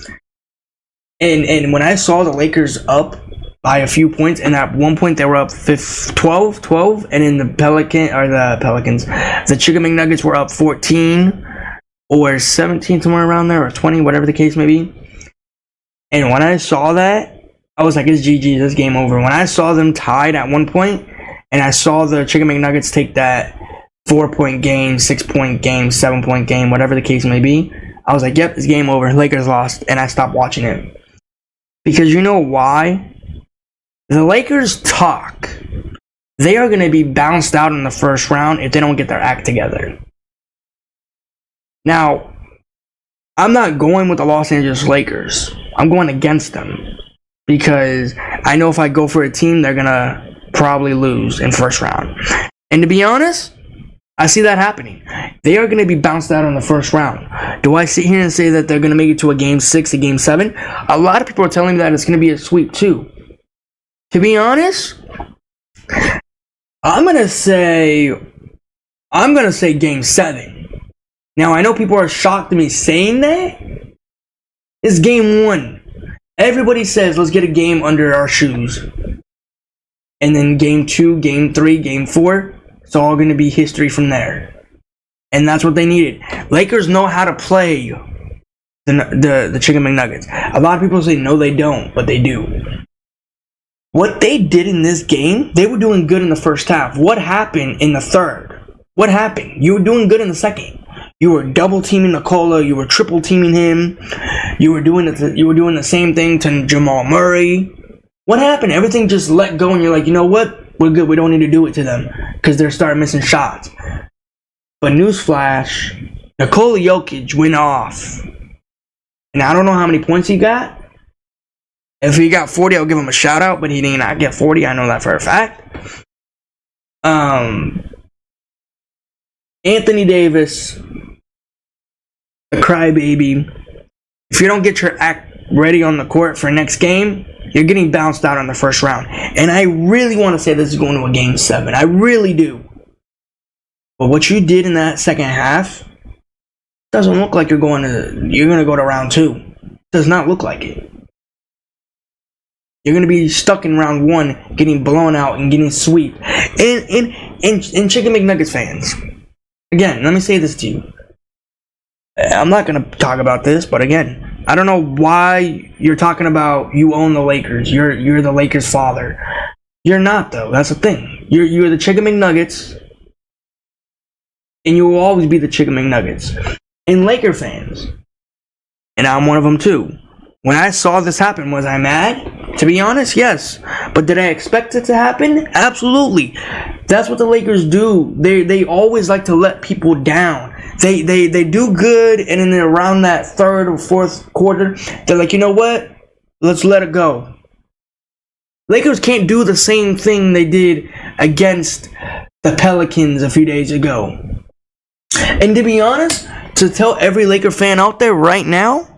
And when I saw the Lakers up by a few points, and at one point they were up 12, and in the Pelicans, the Chicken McNuggets were up 14 or 17, somewhere around there, or 20, whatever the case may be. And when I saw that, I was like, it's GG, this game over. When I saw them tied at one point, and I saw the Chicken McNuggets take that 4-point game, 6-point game, 7-point game, whatever the case may be, I was like, yep, it's game over. Lakers lost, and I stopped watching it. Because you know why? The Lakers talk. They are going to be bounced out in the first round if they don't get their act together. Now, I'm not going with the Los Angeles Lakers. I'm going against them. Because I know if I go for a team, they're going to probably lose in first round. And to be honest, I see that happening. They are going to be bounced out in the first round. Do I sit here and say that they're going to make it to a game 6, a game 7? A lot of people are telling me that it's going to be a sweep too. To be honest, I'm going to say game 7. Now, I know people are shocked at me saying that. It's game 1. Everybody says, let's get a game under our shoes. And then game 2, game 3, game 4, it's all going to be history from there. And that's what they needed. Lakers know how to play the Chicken McNuggets. A lot of people say, no, they don't, but they do. What they did in this game, they were doing good in the first half. What happened in the third? What happened? You were doing good in the second. You were double teaming Nikola. You were triple teaming him. You were doing the same thing to Jamal Murray. What happened? Everything just let go, and you're like, you know what? We're good. We don't need to do it to them because they're starting missing shots. But newsflash, Nikola Jokic went off, and I don't know how many points he got. If he got 40, I'll give him a shout out, but he did not get 40. I know that for a fact. Anthony Davis, the crybaby. If you don't get your act ready on the court for next game, you're getting bounced out in the first round. And I really want to say this is going to a game 7. I really do. But what you did in that second half doesn't look like you're going to go to round 2. Does not look like it. You're going to be stuck in round 1, getting blown out and getting swept. And Chicken McNuggets fans, again, let me say this to you. I'm not going to talk about this, but again, I don't know why you're talking about you own the Lakers. You're the Lakers' father. You're not, though. That's the thing. You're the Chicken McNuggets, and you will always be the Chicken McNuggets. And Laker fans, and I'm one of them too. When I saw this happen, was I mad? To be honest, yes. But did I expect it to happen? Absolutely. That's what the Lakers do. They always like to let people down. They do good, and then around that third or fourth quarter, they're like, you know what? Let's let it go. Lakers can't do the same thing they did against the Pelicans a few days ago. And to be honest, to tell every Laker fan out there right now,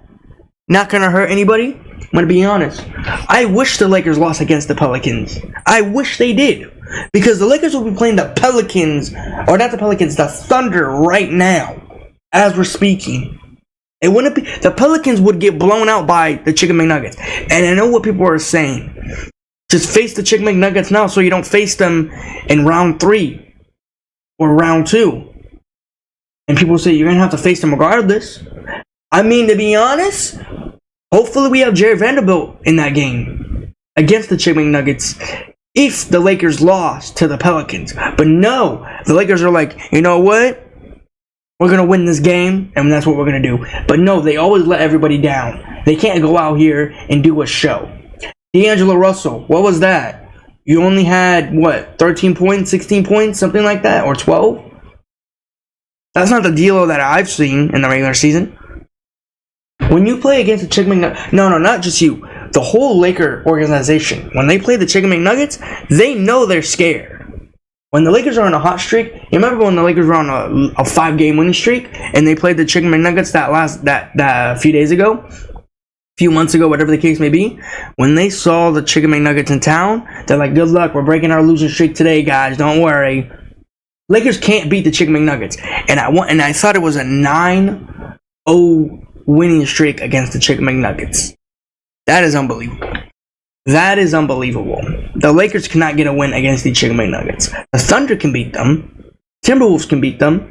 not gonna hurt anybody, I'm gonna be honest. I wish the Lakers lost against the Pelicans. I wish they did. Because the Lakers will be playing the Pelicans, or not the Pelicans, the Thunder right now, as we're speaking. It wouldn't be, the Pelicans would get blown out by the Chicken McNuggets. And I know what people are saying. Just face the Chicken McNuggets now so you don't face them in round 3 or round 2. And people say you're going to have to face them regardless. I mean, to be honest, hopefully we have Jared Vanderbilt in that game against the Chicken McNuggets if the Lakers lost to the Pelicans. But no, the Lakers are like, you know what? We're going to win this game, and that's what we're going to do. But no, they always let everybody down. They can't go out here and do a show. D'Angelo Russell, what was that? You only had, 13 points, 16 points, something like that, or 12? That's not the deal that I've seen in the regular season. When you play against the Chicken McNuggets, no, not just you, the whole Laker organization, when they play the Chicken McNuggets, they know they're scared. When the Lakers are on a hot streak, you remember when the Lakers were on a 5-game winning streak, and they played the Chicken McNuggets that few days ago? Few months ago, whatever the case may be, when they saw the Chicken McNuggets in town, they're like, good luck, we're breaking our losing streak today, guys, don't worry. Lakers can't beat the Chicken McNuggets. And I thought it was a 9-0 winning streak against the Chicken McNuggets. That is unbelievable. That is unbelievable. The Lakers cannot get a win against the Chicken McNuggets. The Thunder can beat them. Timberwolves can beat them.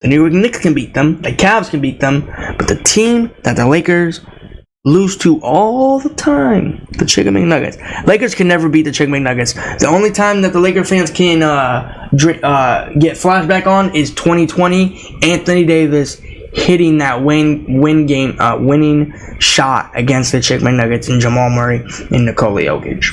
The New York Knicks can beat them. The Cavs can beat them. But the team that the Lakers lose to all the time, the Chicken McNuggets. Lakers can never beat the Chicken McNuggets. The only time that the Laker fans can get flashback on is 2020. Anthony Davis hitting that winning shot against the Chicken McNuggets and Jamal Murray and Nikola Jokic.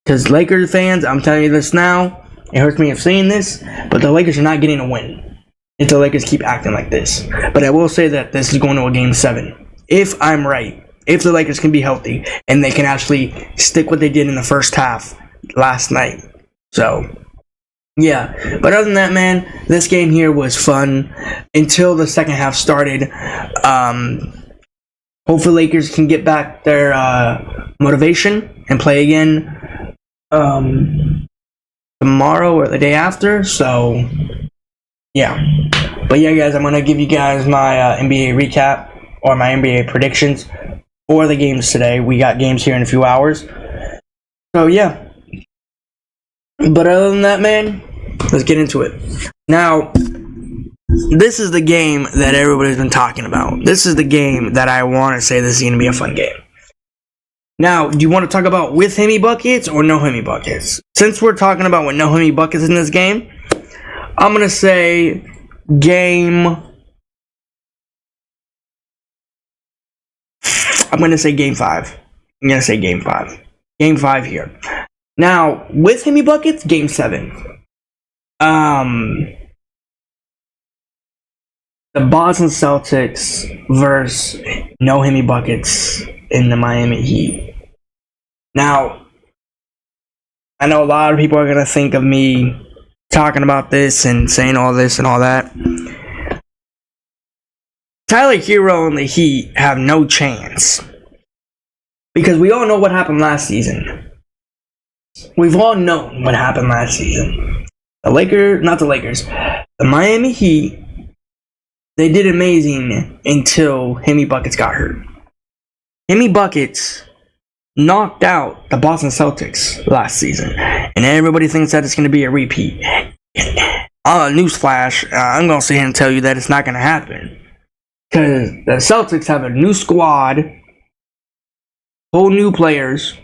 Because Lakers fans, I'm telling you this now, it hurts me of saying this, but the Lakers are not getting a win if the Lakers keep acting like this. But I will say that this is going to a Game 7. If I'm right. If the Lakers can be healthy and they can actually stick what they did in the first half last night. So, yeah. But other than that, man, this game here was fun until the second half started. Hopefully Lakers can get back their motivation and play again tomorrow or the day after. So, yeah. But yeah, guys, I'm going to give you guys my NBA recap or my NBA predictions for the games today. We got games here in a few hours. So, yeah. But other than that, man, let's get into it. Now, this is the game that everybody's been talking about. This is the game that I want to say this is going to be a fun game. Now, do you want to talk about with Hemi buckets or no Hemi buckets? Since we're talking about with no Hemi buckets in this game, I'm going to say game 5. I'm going to say game 5. Game 5 here. Now, with Hemi buckets, game 7. The Boston Celtics versus no Hemi buckets in the Miami Heat. Now, I know a lot of people are going to think of me talking about this and saying all this and all that. Tyler Hero and the Heat have no chance. Because we all know what happened last season. We've all known what happened last season. The Miami Heat, they did amazing until Hemi Buckets got hurt. Hemi Buckets knocked out the Boston Celtics last season. And everybody thinks that it's going to be a repeat. Newsflash, I'm going to sit here and tell you that it's not going to happen. Because the Celtics have a new squad, whole new players,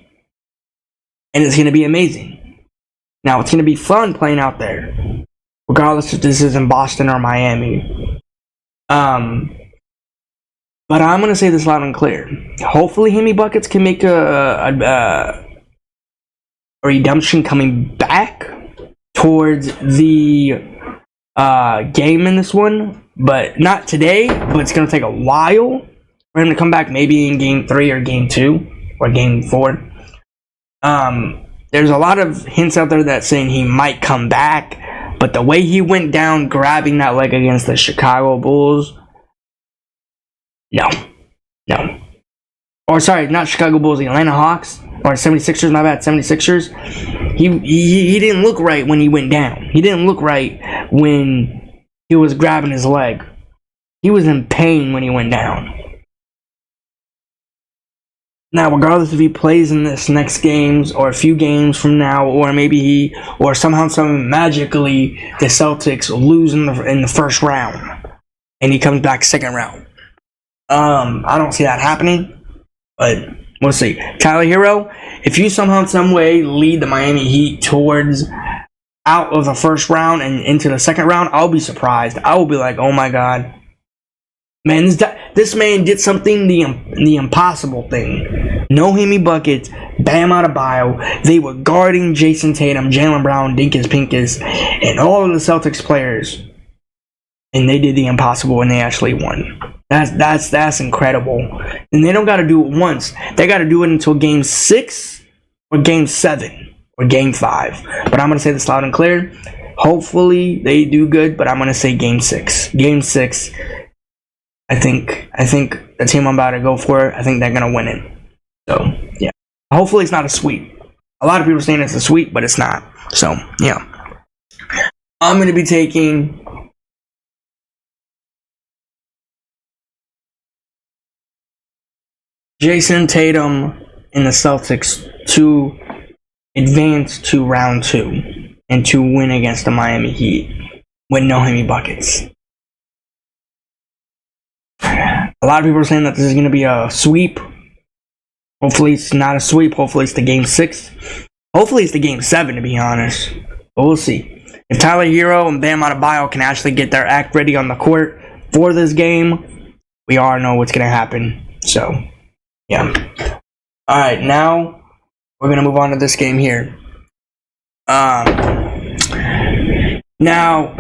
and it's going to be amazing. Now, it's going to be fun playing out there, regardless if this is in Boston or Miami. But I'm going to say this loud and clear. Hopefully, Hemi Buckets can make a redemption coming back towards the game in this one. But not today, but it's going to take a while for him to come back, maybe in Game 3 or Game 2 or Game 4. There's a lot of hints out there that saying he might come back, but the way he went down grabbing that leg against the Chicago Bulls, no. Or sorry, not Chicago Bulls, the Atlanta Hawks, or 76ers, my bad, 76ers. He didn't look right when he went down. He didn't look right when he was grabbing his leg. He was in pain when he went down. Now, regardless if he plays in this next games or a few games from now, or maybe somehow magically the Celtics lose in the first round and he comes back second round. I don't see that happening, but we'll see. Tyler Hero, if you somehow, some way lead the Miami Heat towards out of the first round and into the second round, I'll be surprised. I will be like, oh my god. Man, this man did something, the impossible thing. No Hemi Buckets, Bam Adebayo. They were guarding Jason Tatum, Jaylen Brown, Dinkus Pinkus, and all of the Celtics players. And they did the impossible and they actually won. That's incredible. And they don't got to do it once. They got to do it until Game 6 or Game 7 or Game 5. But I'm going to say this loud and clear. Hopefully they do good, but I'm going to say Game 6. Game 6. I think the team I'm about to go for, I think they're going to win it. So, yeah. Hopefully it's not a sweep. A lot of people are saying it's a sweep, but it's not. So, yeah. I'm going to be taking Jason Tatum and the Celtics to advance to round 2 and to win against the Miami Heat with no Hemi Buckets. A lot of people are saying that this is going to be a sweep. Hopefully it's not a sweep. Hopefully it's the Game 6. Hopefully it's the Game 7, to be honest. But we'll see. If Tyler Hero and Bam Adebayo can actually get their act ready on the court for this game, we all know what's going to happen. So, yeah. Alright, now we're going to move on to this game here. Now,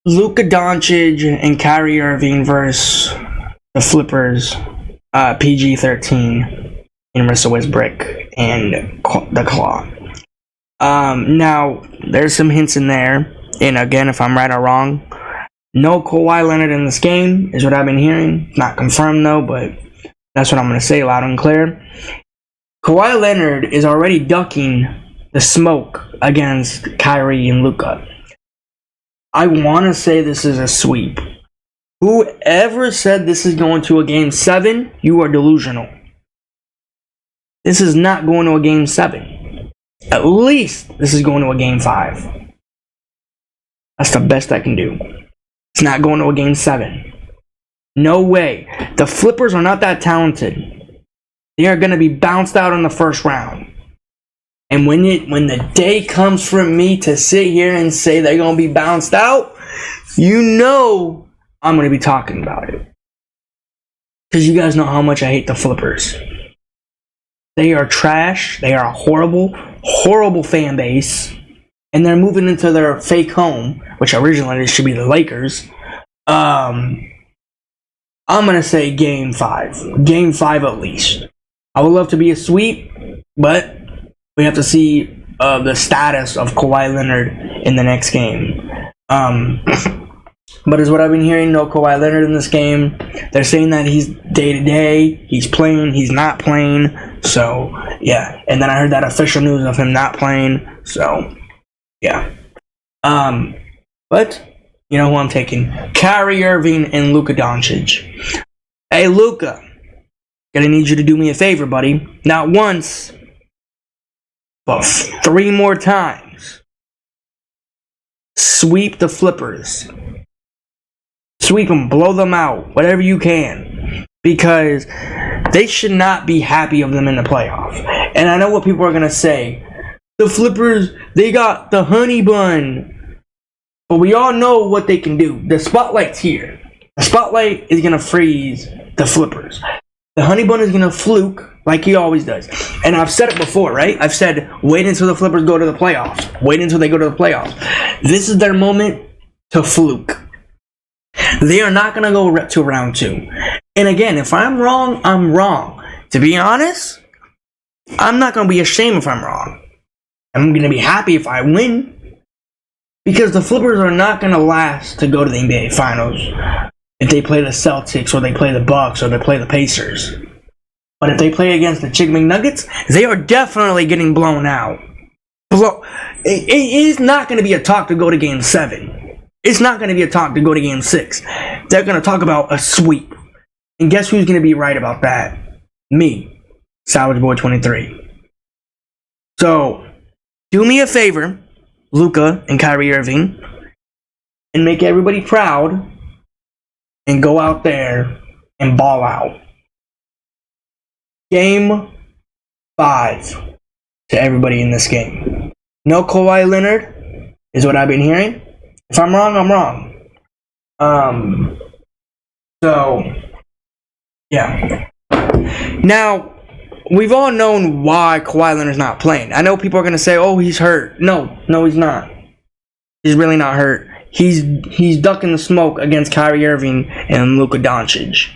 Luka Doncic and Kyrie Irving versus the Flippers, PG-13, and Russell Westbrook and the Claw. Now, there's some hints in there, and again, if I'm right or wrong, no Kawhi Leonard in this game is what I've been hearing. Not confirmed though, but that's what I'm going to say loud and clear. Kawhi Leonard is already ducking the smoke against Kyrie and Luka. I want to say this is a sweep. Whoever said this is going to a Game 7, you are delusional. This is not going to a Game 7. At least this is going to a Game 5. That's the best I can do. It's not going to a Game 7. No way. The Flippers are not that talented. They are going to be bounced out in the first round. And when the day comes for me to sit here and say they're going to be bounced out, you know I'm going to be talking about it. Because you guys know how much I hate the Flippers. They are trash. They are a horrible, horrible fan base. And they're moving into their fake home, which originally it should be the Lakers. I'm going to say Game 5. Game 5 at least. I would love to be a sweep, but we have to see the status of Kawhi Leonard in the next game. But as what I've been hearing, no Kawhi Leonard in this game. They're saying that he's day-to-day. He's playing. He's not playing. So, yeah. And then I heard that official news of him not playing. So, yeah. But, you know who I'm taking? Kyrie Irving and Luka Doncic. Hey, Luka. Gonna need you to do me a favor, buddy. Not once, but 3 more times. Sweep the Flippers. Sweep them, blow them out, whatever you can. Because they should not be happy of them in the playoffs. And I know what people are going to say. The Flippers, they got the honey bun. But we all know what they can do. The spotlight's here. The spotlight is going to freeze the Flippers. The honey bun is going to fluke like he always does. And I've said it before, right? I've said, wait until the Flippers go to the playoffs. Wait until they go to the playoffs. This is their moment to fluke. They are not going to go to round 2. And again, if I'm wrong, I'm wrong. To be honest, I'm not going to be ashamed if I'm wrong. I'm going to be happy if I win. Because the Flippers are not going to last to go to the NBA Finals if they play the Celtics or they play the Bucks or they play the Pacers. But if they play against the Chicken McNuggets, they are definitely getting blown out. It is not going to be a talk to go to Game 7. It's not going to be a talk to go to Game 6. They're going to talk about a sweep. And guess who's going to be right about that? Me, Savage Boy 23. So, do me a favor, Luka and Kyrie Irving, and make everybody proud and go out there and ball out. Game 5 to everybody in this game. No Kawhi Leonard is what I've been hearing. If I'm wrong, I'm wrong. So, yeah. Now, we've all known why Kawhi Leonard's not playing. I know people are going to say, oh, he's hurt. No, he's not. He's really not hurt. He's ducking the smoke against Kyrie Irving and Luka Doncic.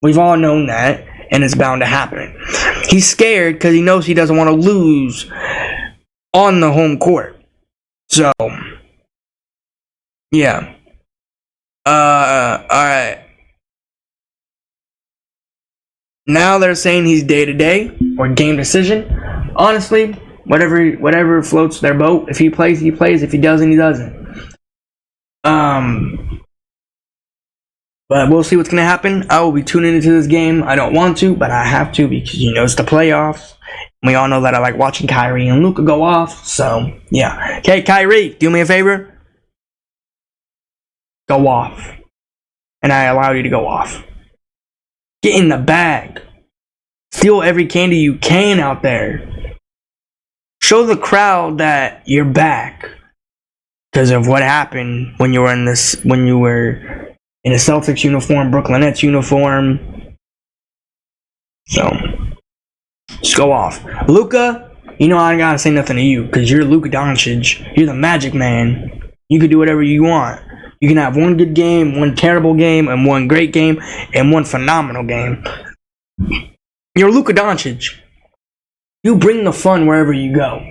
We've all known that, and it's bound to happen. He's scared because he knows he doesn't want to lose on the home court. So, yeah. Alright. Now they're saying he's day-to-day or game decision. Honestly, whatever floats their boat. If he plays, he plays. If he doesn't, he doesn't. But we'll see what's going to happen. I will be tuning into this game. I don't want to, but I have to because, it's the playoffs. We all know that I like watching Kyrie and Luka go off. So, yeah. Okay, Kyrie, do me a favor. Go off. And I allow you to go off. Get in the bag. Steal every candy you can out there. Show the crowd that you're back. Because of what happened when you were in a Celtics uniform, Brooklyn Nets uniform. So, just go off. Luka, I gotta say nothing to you because you're Luka Doncic. You're the Magic Man. You can do whatever you want. You can have one good game, one terrible game, and one great game, and one phenomenal game. You're Luka Doncic. You bring the fun wherever you go.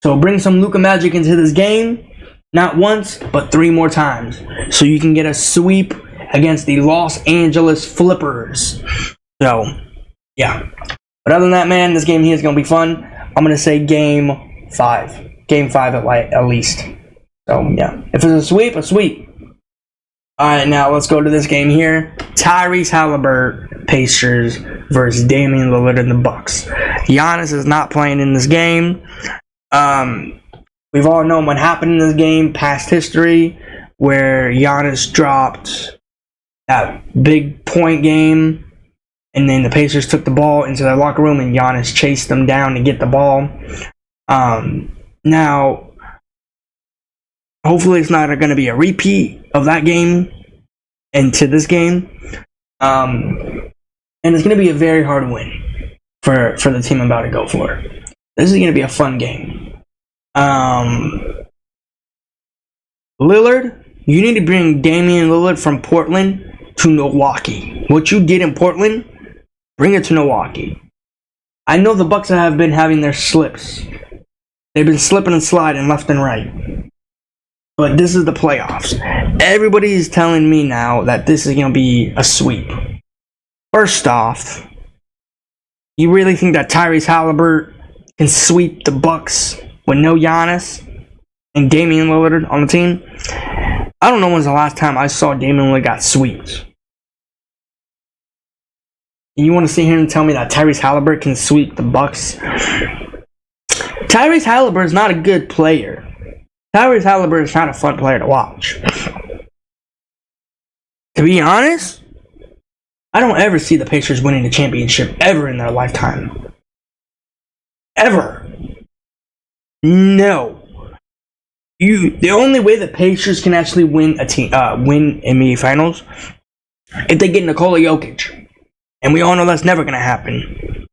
So bring some Luka magic into this game. Not once, but 3 more times. So you can get a sweep against the Los Angeles Flippers. So, yeah. But other than that, man, this game here is going to be fun. I'm going to say Game 5. Game 5 at least. So, yeah. If it's a sweep, a sweep. Alright, now let's go to this game here. Tyrese Haliburton, Pacers versus Damian Lillard and the Bucks. Giannis is not playing in this game. We've all known what happened in this game, past history, where Giannis dropped that big point game, and then the Pacers took the ball into their locker room, and Giannis chased them down to get the ball. Now, hopefully it's not going to be a repeat of that game into this game. And it's going to be a very hard win for the team I'm about to go for. This is going to be a fun game. Lillard, you need to bring Damian Lillard from Portland to Milwaukee. What you did in Portland, bring it to Milwaukee. I know the Bucks have been having their slips. They've been slipping and sliding left and right. But this is the playoffs. Everybody is telling me now that this is going to be a sweep. First off, you really think that Tyrese Haliburton can sweep the Bucks with no Giannis and Damian Lillard on the team? I don't know when's the last time I saw Damian Lillard got swept. And you want to sit here and tell me that Tyrese Haliburton can sweep the Bucks? Tyrese Haliburton is not a good player. Tyrese Haliburton is not a fun player to watch. To be honest, I don't ever see the Pacers winning the championship ever in their lifetime. Ever. No. The only way the Pacers can actually win win NBA Finals if they get Nikola Jokic, and we all know that's never gonna happen.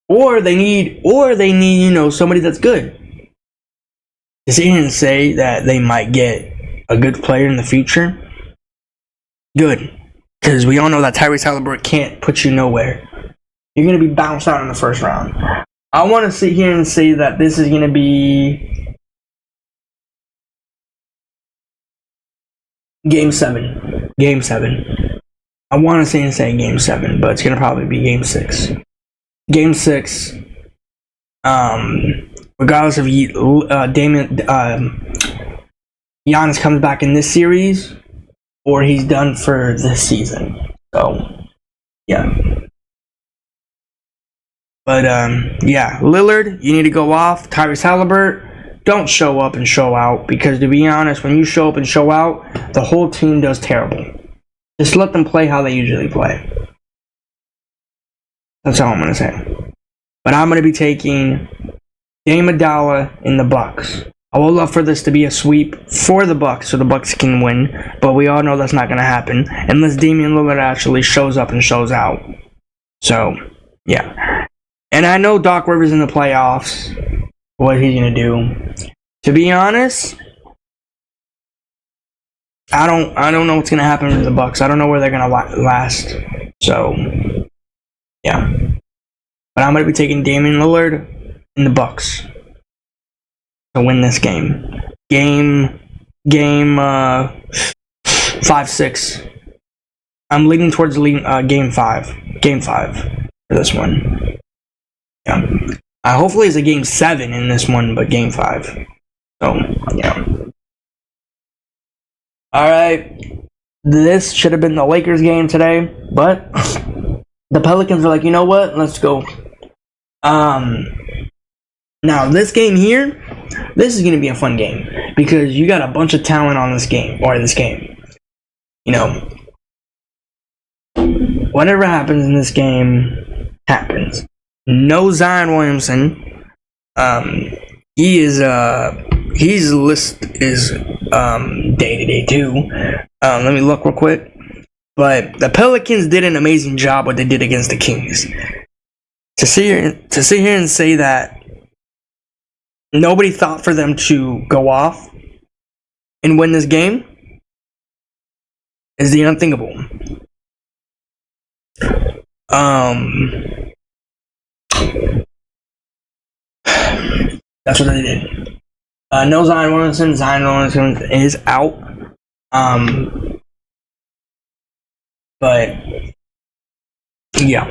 Or they need, somebody that's good. To sit here and say that they might get a good player in the future, good, because we all know that Tyrese Haliburton can't put you nowhere. You're gonna be bounced out in the first round. I want to sit here and say that this is gonna be Game 7. Game 7. I want to say Game 7, but it's going to probably be Game 6. Game 6, regardless of Giannis comes back in this series, or he's done for this season. So, yeah. But, Lillard, you need to go off. Tyrese Haliburton, don't show up and show out, because to be honest, when you show up and show out, the whole team does terrible. Just let them play how they usually play. That's all I'm going to say. But I'm going to be taking Dame Iguodala in the Bucks. I would love for this to be a sweep for the Bucks so the Bucks can win, but we all know that's not going to happen unless Damian Lillard actually shows up and shows out. So, yeah. And I know Doc Rivers in the playoffs, what he's going to do. To be honest, I don't know what's going to happen to the Bucks. I don't know where they're going to last. So, yeah. But I'm going to be taking Damian Lillard in the Bucks to win this game. Game 5-6. I'm leaning towards game 5. Game 5 for this one. Yeah. Hopefully it's a game 7 in this one, but game 5. So, yeah. Alright. This should have been the Lakers game today, but the Pelicans are like, you know what? Let's go. Now, this game here, this is going to be a fun game because you got a bunch of talent on this game. You know, whatever happens in this game happens. No Zion Williamson. His list is day-to-day too. Let me look real quick. But the Pelicans did an amazing job what they did against the Kings. To sit here and say that nobody thought for them to go off and win this game is the unthinkable. That's what they did. No Zion Williamson. Zion Williamson is out. But yeah.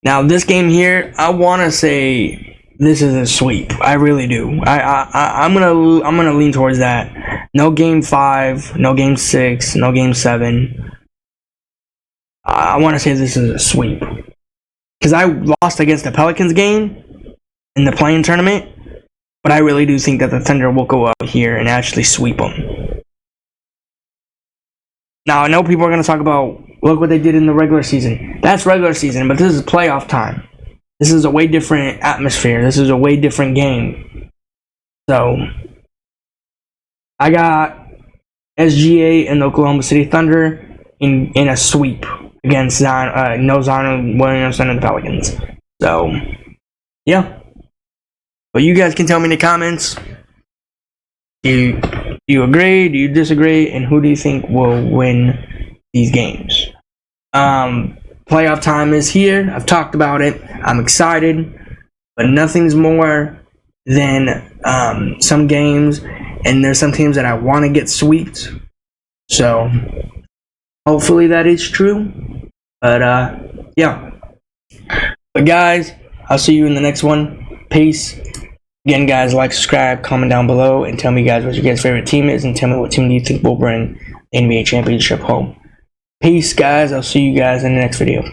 Now this game here, I want to say this is a sweep. I really do. I'm gonna lean towards that. No game 5, no game 6, no game 7. I want to say this is a sweep because I lost against the Pelicans game in the play-in tournament, but I really do think that the Thunder will go out here and actually sweep them. Now I know people are gonna talk about look what they did in the regular season. That's regular season, but this is playoff time. This is a way different atmosphere. This is a way different game. So, I got SGA and the Oklahoma City Thunder in a sweep against Zion Williamson and the Pelicans. So, yeah. But you guys can tell me in the comments. Do you agree? Do you disagree? And who do you think will win these games? Playoff time is here. I've talked about it. I'm excited, but nothing's more than some games, and there's some teams that I want to get swept. So hopefully that is true. But yeah. But guys, I'll see you in the next one. Peace. Again, guys, like, subscribe, comment down below, and tell me, guys, what your guys' favorite team is, and tell me what team do you think will bring the NBA championship home. Peace, guys. I'll see you guys in the next video.